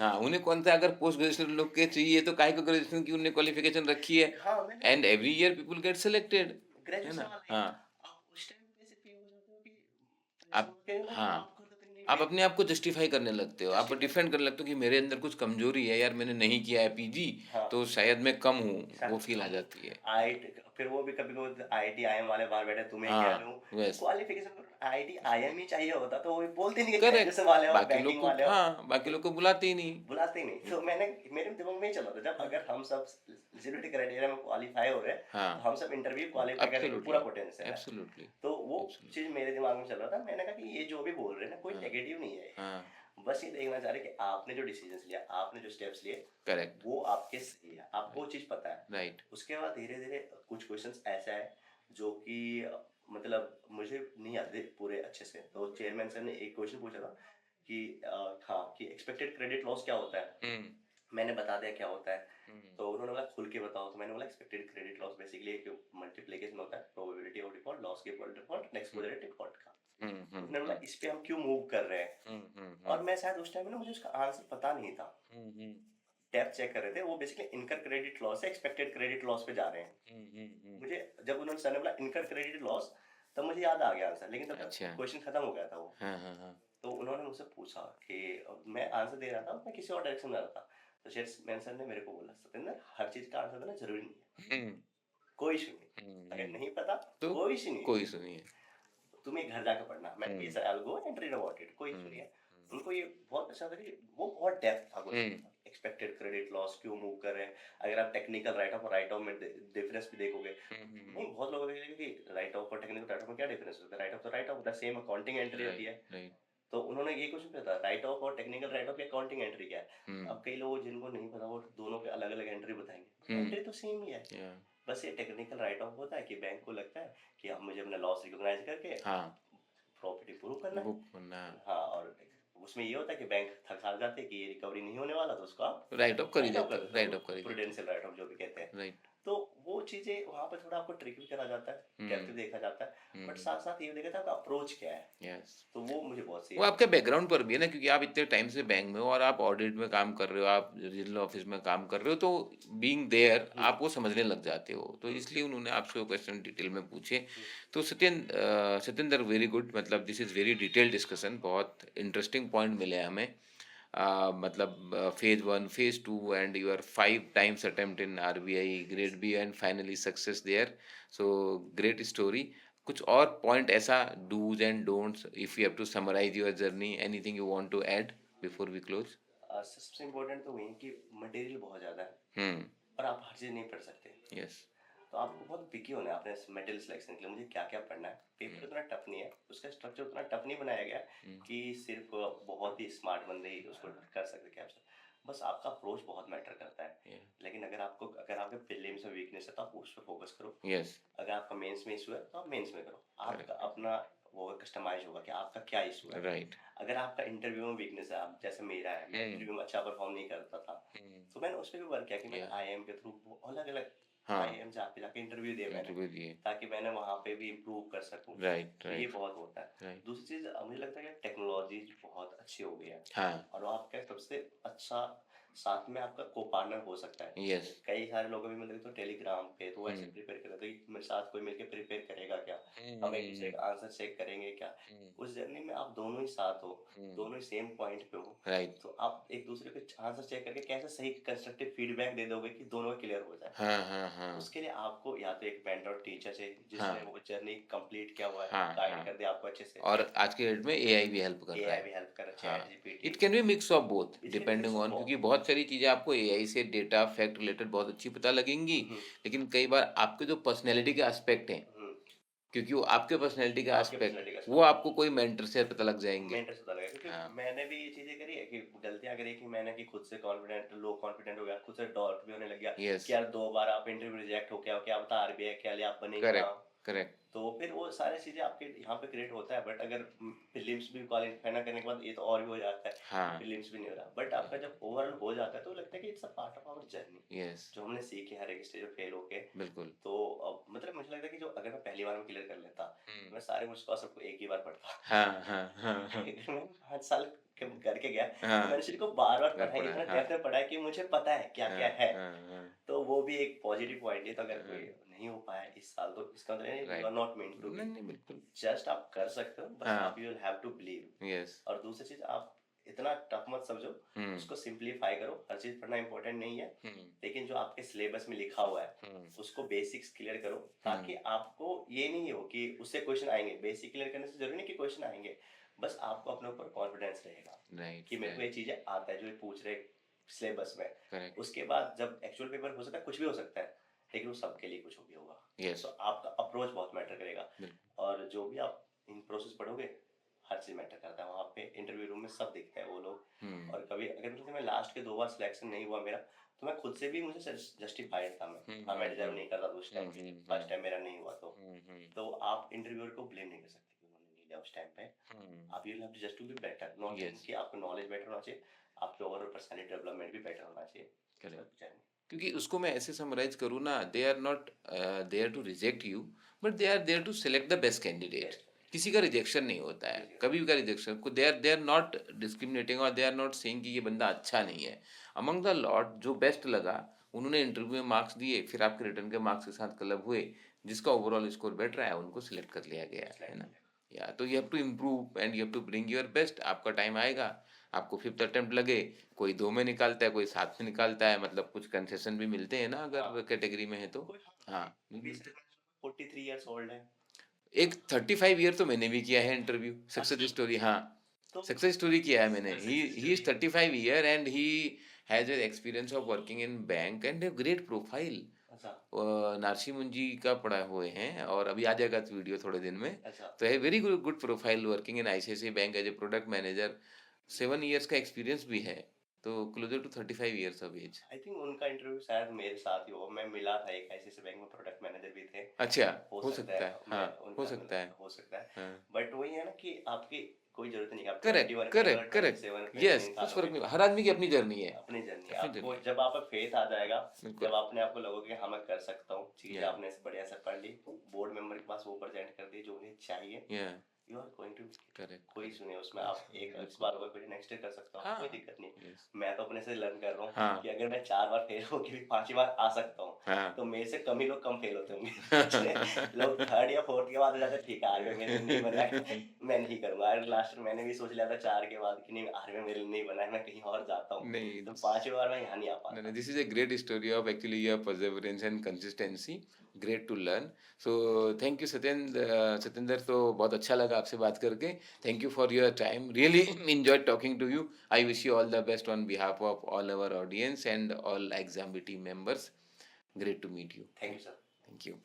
Speaker 1: हाँ, उन्हें कौन सा अगर पोस्ट ग्रेजुएशन लोग के चाहिए तो काहे को ग्रेजुएशन की उन्होंने क्वालिफिकेशन रखी है। And every year people get selected, है ना। हाँ, उस टाइम पे सिर्फ ये हो जाता है कि आप, हाँ,
Speaker 2: आप अपने आप को जस्टिफाई करने लगते हो, आप डिफेंड करने लगते हो कि मेरे अंदर कुछ कमजोरी है यार, मैंने नहीं किया है पीजी,
Speaker 1: हाँ
Speaker 2: तो शायद मैं कम हूँ, वो
Speaker 1: शायद
Speaker 2: फील आ
Speaker 1: कम
Speaker 2: जाती है।
Speaker 1: आईटी, फिर वो भी कभी कभी आईटी आईएम वाले बाहर बैठे तुम्हें क्या लूं,
Speaker 2: हाँ, वैस
Speaker 1: क्वालिफिकेशन आईटी आईएम ही चाहिए होता तो वो बोलते नहीं कि
Speaker 2: करेक्ट।
Speaker 1: ग्रेजुएशन वाले हो
Speaker 2: बाकी लोग
Speaker 1: बैंकिंग
Speaker 2: को,
Speaker 1: वाले हो,
Speaker 2: हाँ, बाकी लोग को बुलाते ही नहीं।
Speaker 1: बुलाते ही नहीं। तो मैंने मेरे दिमाग में ही चला था जब अगर हम सब एलिजिबिलिटी क्राइटेरिया में क्वालिफाई हो रहे हैं
Speaker 2: हाँ,
Speaker 1: तो हम सब इंटरव्यू क्वालिफाई करेंगे, पूरा
Speaker 2: एब्सोल्युटली,
Speaker 1: पोटेंशियल है।
Speaker 2: एब्सोल्युटली,
Speaker 1: तो वो
Speaker 2: एब्सोल्युटली।
Speaker 1: चीज मेरे दिमाग में चल रहा था, मैंने कहा कि ये जो भी बोल रहे हैं ना कोई
Speaker 2: हाँ,
Speaker 1: नेगेटिव नहीं है,
Speaker 2: हाँ,
Speaker 1: बस ये देखना चाह रहे कि आपने जो डिसीजन लिया, आपने जो स्टेप्स लिए
Speaker 2: करेक्ट,
Speaker 1: वो आपके सही है, आपको वो चीज पता है।
Speaker 2: राइट।
Speaker 1: उसके बाद धीरे धीरे कुछ क्वेश्चंस ऐसा है जो कि मतलब मुझे नहीं आते पूरे अच्छे से, तो चेयरमैन सर ने एक क्वेश्चन पूछा था कि हाँ कि एक्सपेक्टेड क्रेडिट लॉस क्या होता है,
Speaker 2: हम्म,
Speaker 1: मैंने बता दिया क्या होता है।
Speaker 2: हम्म,
Speaker 1: तो उन्होंने बोला खुल के बताओ, तो मैंने बोला एक्सपेक्टेड क्रेडिट लॉस बेसिकली एक मल्टीप्लिकेशन होता है प्रोबेबिलिटी ऑफ डिफॉल्ट, लॉस के default and exposure at default का।
Speaker 2: हम्म,
Speaker 1: तो
Speaker 2: हम्म,
Speaker 1: उसने बोला
Speaker 2: हम्म,
Speaker 1: इस पे हम क्यों मूव कर रहे हैं,
Speaker 2: हम्म,
Speaker 1: और मैं शायद उस टाइम में ना मुझे उसका आंसर पता नहीं था,
Speaker 2: हम्म, हम्म,
Speaker 1: डेप्थ चेक कर रहे थे, वो बेसिकली इनकर क्रेडिट लॉस है, एक्सपेक्टेड क्रेडिट लॉस पे जा रहे हैं।
Speaker 2: हम्म।
Speaker 1: मुझे जब उन्होंने सर ने बोला इनकर क्रेडिट लॉस, तब मुझे याद आ गया आंसर, लेकिन तब तक
Speaker 2: अच्छा,
Speaker 1: क्वेश्चन खत्म हो गया था वो।
Speaker 2: हाँ, हाँ, हाँ,
Speaker 1: तो उन्होंने मुझसे पूछा कि मैं आंसर दे रहा था, मैं किसी और डायरेक्शन में रहा था, तो शेर सर ने मेरे को बोला सत्येंद्र हर चीज का आंसर देना जरूरी नहीं है,
Speaker 2: हम्म,
Speaker 1: कोई इशू नहीं, अगर
Speaker 2: हम्म,
Speaker 1: नहीं पता
Speaker 2: तो
Speaker 1: कोई इशू नहीं है,
Speaker 2: कोई सुनिए।
Speaker 1: तुम्हें घर जाकर पढ़ना, मैं ये
Speaker 2: hmm,
Speaker 1: sir I go and read about it, कोई इशू नहीं
Speaker 2: हम्म,
Speaker 1: है। उनको ये बहुत अच्छा था कि वो बहुत डेप्थ था क्वेश्चन
Speaker 2: हम्म,
Speaker 1: का, एक्सपेक्टेड क्रेडिट लॉस क्यों मूव कर रहे हैं, अगर आप टेक्निकल राइट ऑफ में डिफरेंस भी देखोगे,
Speaker 2: हम्म,
Speaker 1: नहीं बहुत लोग देखेंगे कि राइट ऑफ और टेक्निकल राइट ऑफ में क्या डिफरेंस होता है, राइट ऑफ तो राइट ऑफ होता है, सेम अकाउंटिंग एंट्री होती
Speaker 2: राइट,
Speaker 1: है।
Speaker 2: राइट,
Speaker 1: तो उन्होंने ये क्वेश्चन पूछा था राइट ऑफ और टेक्निकल राइट ऑफ की अकाउंटिंग एंट्री क्या है।
Speaker 2: हम्म,
Speaker 1: अब कई लोग जिनको नहीं पता वो दोनों के अलग अलग एंट्री बताएंगे,
Speaker 2: हम्म,
Speaker 1: एंट्री तो सेम ही है,
Speaker 2: या,
Speaker 1: बस ये टेक्निकल राइट ऑफ होता है कि बैंक को लगता है कि अब मुझे अपना लॉस रिकॉग्नाइज करके
Speaker 2: हाँ,
Speaker 1: प्रॉपर्टी प्रूव करना है।
Speaker 2: बुक करना,
Speaker 1: हाँ, और उसमें ये होता है कि बैंक थक हार जाते हैं कि ये रिकवरी नहीं होने वाला, तो उसको आप
Speaker 2: राइट ऑफ कर ही
Speaker 1: राइट ऑफ
Speaker 2: देते
Speaker 1: कर
Speaker 2: हो,
Speaker 1: देते
Speaker 2: राइट
Speaker 1: हो,
Speaker 2: ऑफ कर ही देते हो,
Speaker 1: प्रूडेंशियल राइट ऑफ जो भी कहते हैं।
Speaker 2: राइट।
Speaker 1: तो वो चीजें वहां पर थोड़ा आपको ट्रिक भी करा जाता है, डेप्थ
Speaker 2: हम्म,
Speaker 1: भी देखा जाता है, बट
Speaker 2: हम्म,
Speaker 1: साथ साथ ये देखा था अप्रोच क्या है,
Speaker 2: यस।
Speaker 1: तो वो मुझे बहुत सही
Speaker 2: वो
Speaker 1: लगा।
Speaker 2: आपके बैकग्राउंड पर भी है ना, क्योंकि आप इतने टाइम से बैंक में हो और आप ऑडिट में काम कर रहे हो, आप रीजनल ऑफिस में काम कर रहे हो, तो बीइंग देयर
Speaker 1: हम्म
Speaker 2: आप वो समझने लग जाते हो, तो
Speaker 1: हम्म
Speaker 2: इसलिए उन्होंने आपसे वो क्वेश्चन डिटेल में पूछे।
Speaker 1: हम्म
Speaker 2: तो सत्येंद्र वेरी गुड, मतलब this is very detail discussion, बहुत इंटरेस्टिंग पॉइंट मिले हमें। मतलब phase one, phase two and your 5 times attempt in RBI grade B and finally success there, so great story. कुछ और पॉइंट ऐसा, dos and don'ts, if you have to summarise your journey, anything you want to add before we close?
Speaker 1: सबसे important तो वही है कि material बहुत ज़्यादा है
Speaker 2: हम्म,
Speaker 1: और आप हर चीज़ नहीं पढ़ सकते,
Speaker 2: यस,
Speaker 1: तो आपको बहुत पिकी होना है अपने मटेरियल सिलेक्शन के लिए, मुझे क्या क्या पढ़ना है। पेपर उतना टफ नहीं है, उसका स्ट्रक्चर उतना टफ नहीं बनाया गया है कि सिर्फ बहुत ही स्मार्ट बंदे ही उसको कर सकते कैप्चर, बस आपका अप्रोच बहुत मैटर करता है। लेकिन अगर आपके प्रीलिम्स में वीकनेस है तो आप उस पर फोकस करो,
Speaker 2: यस,
Speaker 1: अगर आपका मेंस में इशू है तो आप मेंस में करो, आपका
Speaker 2: करेक्ट,
Speaker 1: अपना वो कस्टमाइज होगा कि आपका क्या इशू है।
Speaker 2: राइट,
Speaker 1: अगर आपका इंटरव्यू में वीकनेस है, आप जैसे मेरा है, मैं
Speaker 2: हम्म,
Speaker 1: इंटरव्यू में अच्छा परफॉर्म नहीं करता था, तो मैंने उस पर भी वर्क किया कि मैंने
Speaker 2: या,
Speaker 1: आईएम के थ्रू अलग अलग
Speaker 2: हाँ,
Speaker 1: आईएम जाके इंटरव्यू दिए मैंने,
Speaker 2: इंटरव्यू दिए,
Speaker 1: ताकि मैंने वहाँ पे भी इम्प्रूव कर सकूँ।
Speaker 2: राइट,
Speaker 1: तो ये
Speaker 2: राइट,
Speaker 1: बहुत होता है।
Speaker 2: राइट,
Speaker 1: दूसरी चीज़ मुझे लगता है कि टेक्नोलॉजी बहुत अच्छी हो गई है,
Speaker 2: हाँ,
Speaker 1: और वो आपका सबसे अच्छा साथ में आपका को पार्टनर हो सकता है।
Speaker 2: यस,
Speaker 1: कई सारे लोग अभी मतलब तो टेलीग्राम पे तो वो ऐसे
Speaker 2: हम्म,
Speaker 1: प्रिपेयर कर रहे थे कि मेरे साथ कोई मिलके प्रिपेयर करेगा क्या, हम एक दूसरे
Speaker 2: हम्म,
Speaker 1: का आंसर चेक करेंगे क्या।
Speaker 2: हम्म,
Speaker 1: उस जर्नी में आप दोनों ही साथ हो,
Speaker 2: हम्म,
Speaker 1: दोनों ही सेम पॉइंट पे हो,
Speaker 2: राइट,
Speaker 1: तो आप एक दूसरे के आंसर चेक करके कैसे सही कंस्ट्रक्टिव फीडबैक दे दोगे कि दोनों का क्लियर हो जाए।
Speaker 2: हाँ, हाँ, हाँ,
Speaker 1: उसके लिए आपको या तो एक मेंटर टीचर चाहिए जिसने
Speaker 2: हाँ,
Speaker 1: वो जर्नी कंप्लीट किया हुआ है,
Speaker 2: हाँ,
Speaker 1: गाइड
Speaker 2: हाँ,
Speaker 1: कर दे आपको अच्छे से।
Speaker 2: और आज के डेट में एआई भी हेल्प कर रहा
Speaker 1: एआई
Speaker 2: है।
Speaker 1: भी हेल्प कर,
Speaker 2: हाँ,
Speaker 1: chat GPT,
Speaker 2: it can B mix of both
Speaker 1: इसके लिए
Speaker 2: डिपेंडिंग
Speaker 1: मिक्स ऑफ
Speaker 2: ऑन, क्योंकि
Speaker 1: बहुत।
Speaker 2: बहुत सारी चीज़ें आपको एआई से डेटा फैक्ट रिलेटेड बहुत अच्छी पता लगेंगी,
Speaker 1: हम्म
Speaker 2: लेकिन कई बार आपके जो पर्सनैलिटी के एस्पेक्ट हैं,
Speaker 1: हम्म
Speaker 2: क्योंकि वो आपके पर्सनैलिटी का
Speaker 1: आपके
Speaker 2: एस्पेक्ट,
Speaker 1: पर्सनैलिटी का
Speaker 2: वो आपको कोई मेंटर से पता लग जाएंगे।
Speaker 1: मेंटर से पता लगेगा,
Speaker 2: हाँ,
Speaker 1: क्योंकि मैंने भी ये चीजें करी है कि गलतियां करी कि मैंने कि खुद से कॉन्फिडेंट लो कॉन्फिडेंट हो गया, खुद से डाउट भी होने लग गया
Speaker 2: यस,
Speaker 1: कि यार 2 बार आप इंटरव्यू रिजेक्ट हो क्या, क्या बता आरबीआई क्या लिया, आप बने ही ना।
Speaker 2: करेक्ट, करेक्ट,
Speaker 1: तो फिर वो सारी चीजें आपके यहाँ पे क्रिएट होता है, बट अगर प्रीलिम्स भी क्वालिफाई ना करने के बाद ये तो और भी हो जाता है कि
Speaker 2: हाँ,
Speaker 1: प्रीलिम्स भी नहीं हो रहा, बट आपका जब ओवरऑल हो जाता है तो लगता है कि it's a part of our journey,
Speaker 2: yes,
Speaker 1: जो हमने सीखे हर एक स्टेज में फेल होके।
Speaker 2: बिल्कुल,
Speaker 1: तो अब मतलब मुझे लगता है कि जो अगर मैं पहली बार में क्लियर कर लेता
Speaker 2: हम्म,
Speaker 1: तो मैं सारे मुझको सबको एक ही बार पढ़ता।
Speaker 2: हाँ, हाँ, हाँ, हाँ,
Speaker 1: अगर मैं 5 साल करके गया तो
Speaker 2: हाँ,
Speaker 1: मैंने सिर्फ को बार बार
Speaker 2: घर
Speaker 1: पढ़ा है,
Speaker 2: पड़ा है,
Speaker 1: इतना
Speaker 2: हाँ,
Speaker 1: डेप्थ में पढ़ा है कि मुझे पता है क्या क्या
Speaker 2: हाँ,
Speaker 1: है।
Speaker 2: हाँ, हाँ,
Speaker 1: तो वो भी एक पॉजिटिव पॉइंट है, तो अगर कोई
Speaker 2: हाँ,
Speaker 1: नहीं हो पाया इस साल, तो इसका मतलब है you
Speaker 2: right,
Speaker 1: are not meant to be.
Speaker 2: नहीं नहीं बिल्कुल,
Speaker 1: जस्ट आप कर सकते हो, बस
Speaker 2: हाँ,
Speaker 1: आप you will have to believe.
Speaker 2: Yes,
Speaker 1: और दूसरी चीज, आप इतना टफ मत समझो,
Speaker 2: हम्म,
Speaker 1: उसको सिंप्लीफाई करो। हर चीज पढ़ना इंपॉर्टेंट नहीं है,
Speaker 2: हम्म,
Speaker 1: लेकिन जो आपके सिलेबस में लिखा हुआ है
Speaker 2: हम्म,
Speaker 1: उसको बेसिक्स क्लियर करो, ताकि आपको ये नहीं हो कि उससे क्वेश्चन आएंगे। बेसिक क्लियर करने से जरूरी नहीं कि क्वेश्चन आएंगे, बस आपको अपने ऊपर कॉन्फिडेंस रहेगा
Speaker 2: राइट,
Speaker 1: कि मेरे को ये
Speaker 2: राइट,
Speaker 1: चीजें आता है जो ये पूछ रहे सिलेबस में।
Speaker 2: करेक्ट,
Speaker 1: उसके बाद जब एक्चुअल पेपर हो सकता है, कुछ भी हो सकता है, लेकिन वो सबके लिए कुछ हो गया होगा।
Speaker 2: यस,
Speaker 1: तो आपका अप्रोच बहुत मैटर करेगा।
Speaker 2: बिल्कुल,
Speaker 1: और जो भी आप इन प्रोसेस पढ़ोगे, हर चीज मैटर करता है वहाँ पे। इंटरव्यू रूम में सब दिखते हैं वो लोग। और कभी अगर मुझे, मैं लास्ट के 2 बार सिलेक्शन नहीं हुआ मेरा, तो मैं खुद से भी, मुझे जस्टिफाइड था मैं, हाँ मैं डिजर्व नहीं कर रहा था उस टाइम पे, फर्स्ट टाइम मेरा नहीं हुआ। तो आप इंटरव्यूअर को ब्लेम नहीं कर सकते कि उन्होंने नहीं लिया उस टाइम पे। आप you have to just to be better, not
Speaker 2: yes,
Speaker 1: कि आपको नॉलेज बेटर होना चाहिए, आपके ओवरऑल पर्सनालिटी डेवलपमेंट भी बेटर होना चाहिए।
Speaker 2: Correct,
Speaker 1: journey.
Speaker 2: क्योंकि उसको मैं ऐसे समराइज करूँ ना, they are not there to reject you, but they are there to select the best candidate. किसी का रिजेक्शन नहीं होता है, कभी भी का रिजेक्शन को, दे आर नॉट डिस्क्रिमिनेटिंग और दे आर नॉट सेइंग कि ये बंदा अच्छा नहीं है। अमंग द लॉट जो बेस्ट लगा, उन्होंने इंटरव्यू में मार्क्स दिए, फिर आपके रिटर्न के मार्क्स के साथ क्लब हुए, जिसका ओवरऑल स्कोर बेटर आया उनको सिलेक्ट कर लिया गया है ना। या तो you have to improve and you have to bring your best. आपका टाइम आएगा, आपको 5th अटेम्प्ट लगे, कोई 2 में निकालता है, कोई 7 में निकालता है, मतलब कुछ कंसेशन भी मिलते हैं ना अगर कैटेगरी में है तो। हाँ, मिलते।
Speaker 1: 43 इयर्स ओल्ड है
Speaker 2: एक 35 ईयर तो मैंने भी किया है इंटरव्यू, सक्सेस स्टोरी, हाँ,
Speaker 1: तो
Speaker 2: सक्सेस स्टोरी किया है मैंने। ही
Speaker 1: success
Speaker 2: he is
Speaker 1: story।
Speaker 2: 35 year and he has experience of working in bank and a great profile.
Speaker 1: अच्छा
Speaker 2: नारसी मुंजी का पढ़ा हुए हैं और अभी आ जाएगा वीडियो थोड़े दिन में।
Speaker 1: अच्छा।
Speaker 2: तो है very good good profile, working in ICICI bank as a product manager, 7 years का एक्सपीरियंस भी है, तो closer to 35 years of age.
Speaker 1: I think उनका इंटरव्यू शायद मेरे साथ ही हो, मैं मिला था, एक आईसीआईसी बैंक में प्रोडक्ट मैनेजर भी थे।
Speaker 2: अच्छा,
Speaker 1: हो
Speaker 2: हो
Speaker 1: सकता
Speaker 2: सकता
Speaker 1: है
Speaker 2: है,
Speaker 1: मैं
Speaker 2: हाँ, हो
Speaker 1: उनका
Speaker 2: सकता है,
Speaker 1: हो सकता है।
Speaker 2: हाँ,
Speaker 1: बट वही है ना कि आपकी कोई जरूरत नहीं है आप
Speaker 2: करेक्ट
Speaker 1: 21 पे निकालो,
Speaker 2: करेक्ट करेक्ट,
Speaker 1: 27 पे नहीं
Speaker 2: यस, कुछ फर्क
Speaker 1: निकालोगे।
Speaker 2: नहीं, हर आदमी की अपनी जर्नी है,
Speaker 1: अपनी जर्नी
Speaker 2: अपनी
Speaker 1: आपको,
Speaker 2: जर्नी है,
Speaker 1: जब आप फेथ आ जाएगा,
Speaker 2: बिल्कुल,
Speaker 1: जब आपने आपको लगोगे कि हाँ मैं कर सकता हूँ चीज,
Speaker 2: या
Speaker 1: आपने बढ़िया से पढ़ ली, बोर्ड मेंबर के पास वो प्रेजेंट कर दी जो उन्हें चाहिए,
Speaker 2: या
Speaker 1: you are going to,
Speaker 2: correct
Speaker 1: कोई
Speaker 2: करेक्ट,
Speaker 1: सुने उसमें, आप एक इस
Speaker 2: बिल्कुल,
Speaker 1: बार होगा फिर नेक्स्ट ईयर कर सकता हूँ, कोई
Speaker 2: हाँ,
Speaker 1: दिक्कत नहीं।
Speaker 2: यस,
Speaker 1: मैं तो अपने से लर्न कर रहा हूँ कि
Speaker 2: हाँ,
Speaker 1: अगर मैं 4 बार फेल हो के भी 5वीं बार आ सकता हूँ,
Speaker 2: हाँ,
Speaker 1: तो मेरे से कम ही लोग कम फेल होते होंगे। इसलिए लोग 3rd या 4th के बाद हो जाते हैं, ठीक है आर्मी मेरे लिए नहीं बना है, मैं नहीं करूंगा। लास्ट में मैंने भी सोच लिया था 4 के बाद कि नहीं आर्मी मेरे लिए नहीं बना है, मैं कहीं और जाता हूँ,
Speaker 2: नहीं,
Speaker 1: तो 5वीं बार मैं यहाँ नहीं आ
Speaker 2: no, no,
Speaker 1: पाता।
Speaker 2: this is a great story of actually your perseverance and consistency. Great to learn. So thank you Satyendra. Satyendra, तो बहुत अच्छा लगा आपसे बात करके. Thank you for your time. Really enjoyed talking to you. I wish you all the best on behalf of all our audience and all Exam team members. Great to meet you.
Speaker 1: Thank you sir.
Speaker 2: Thank you.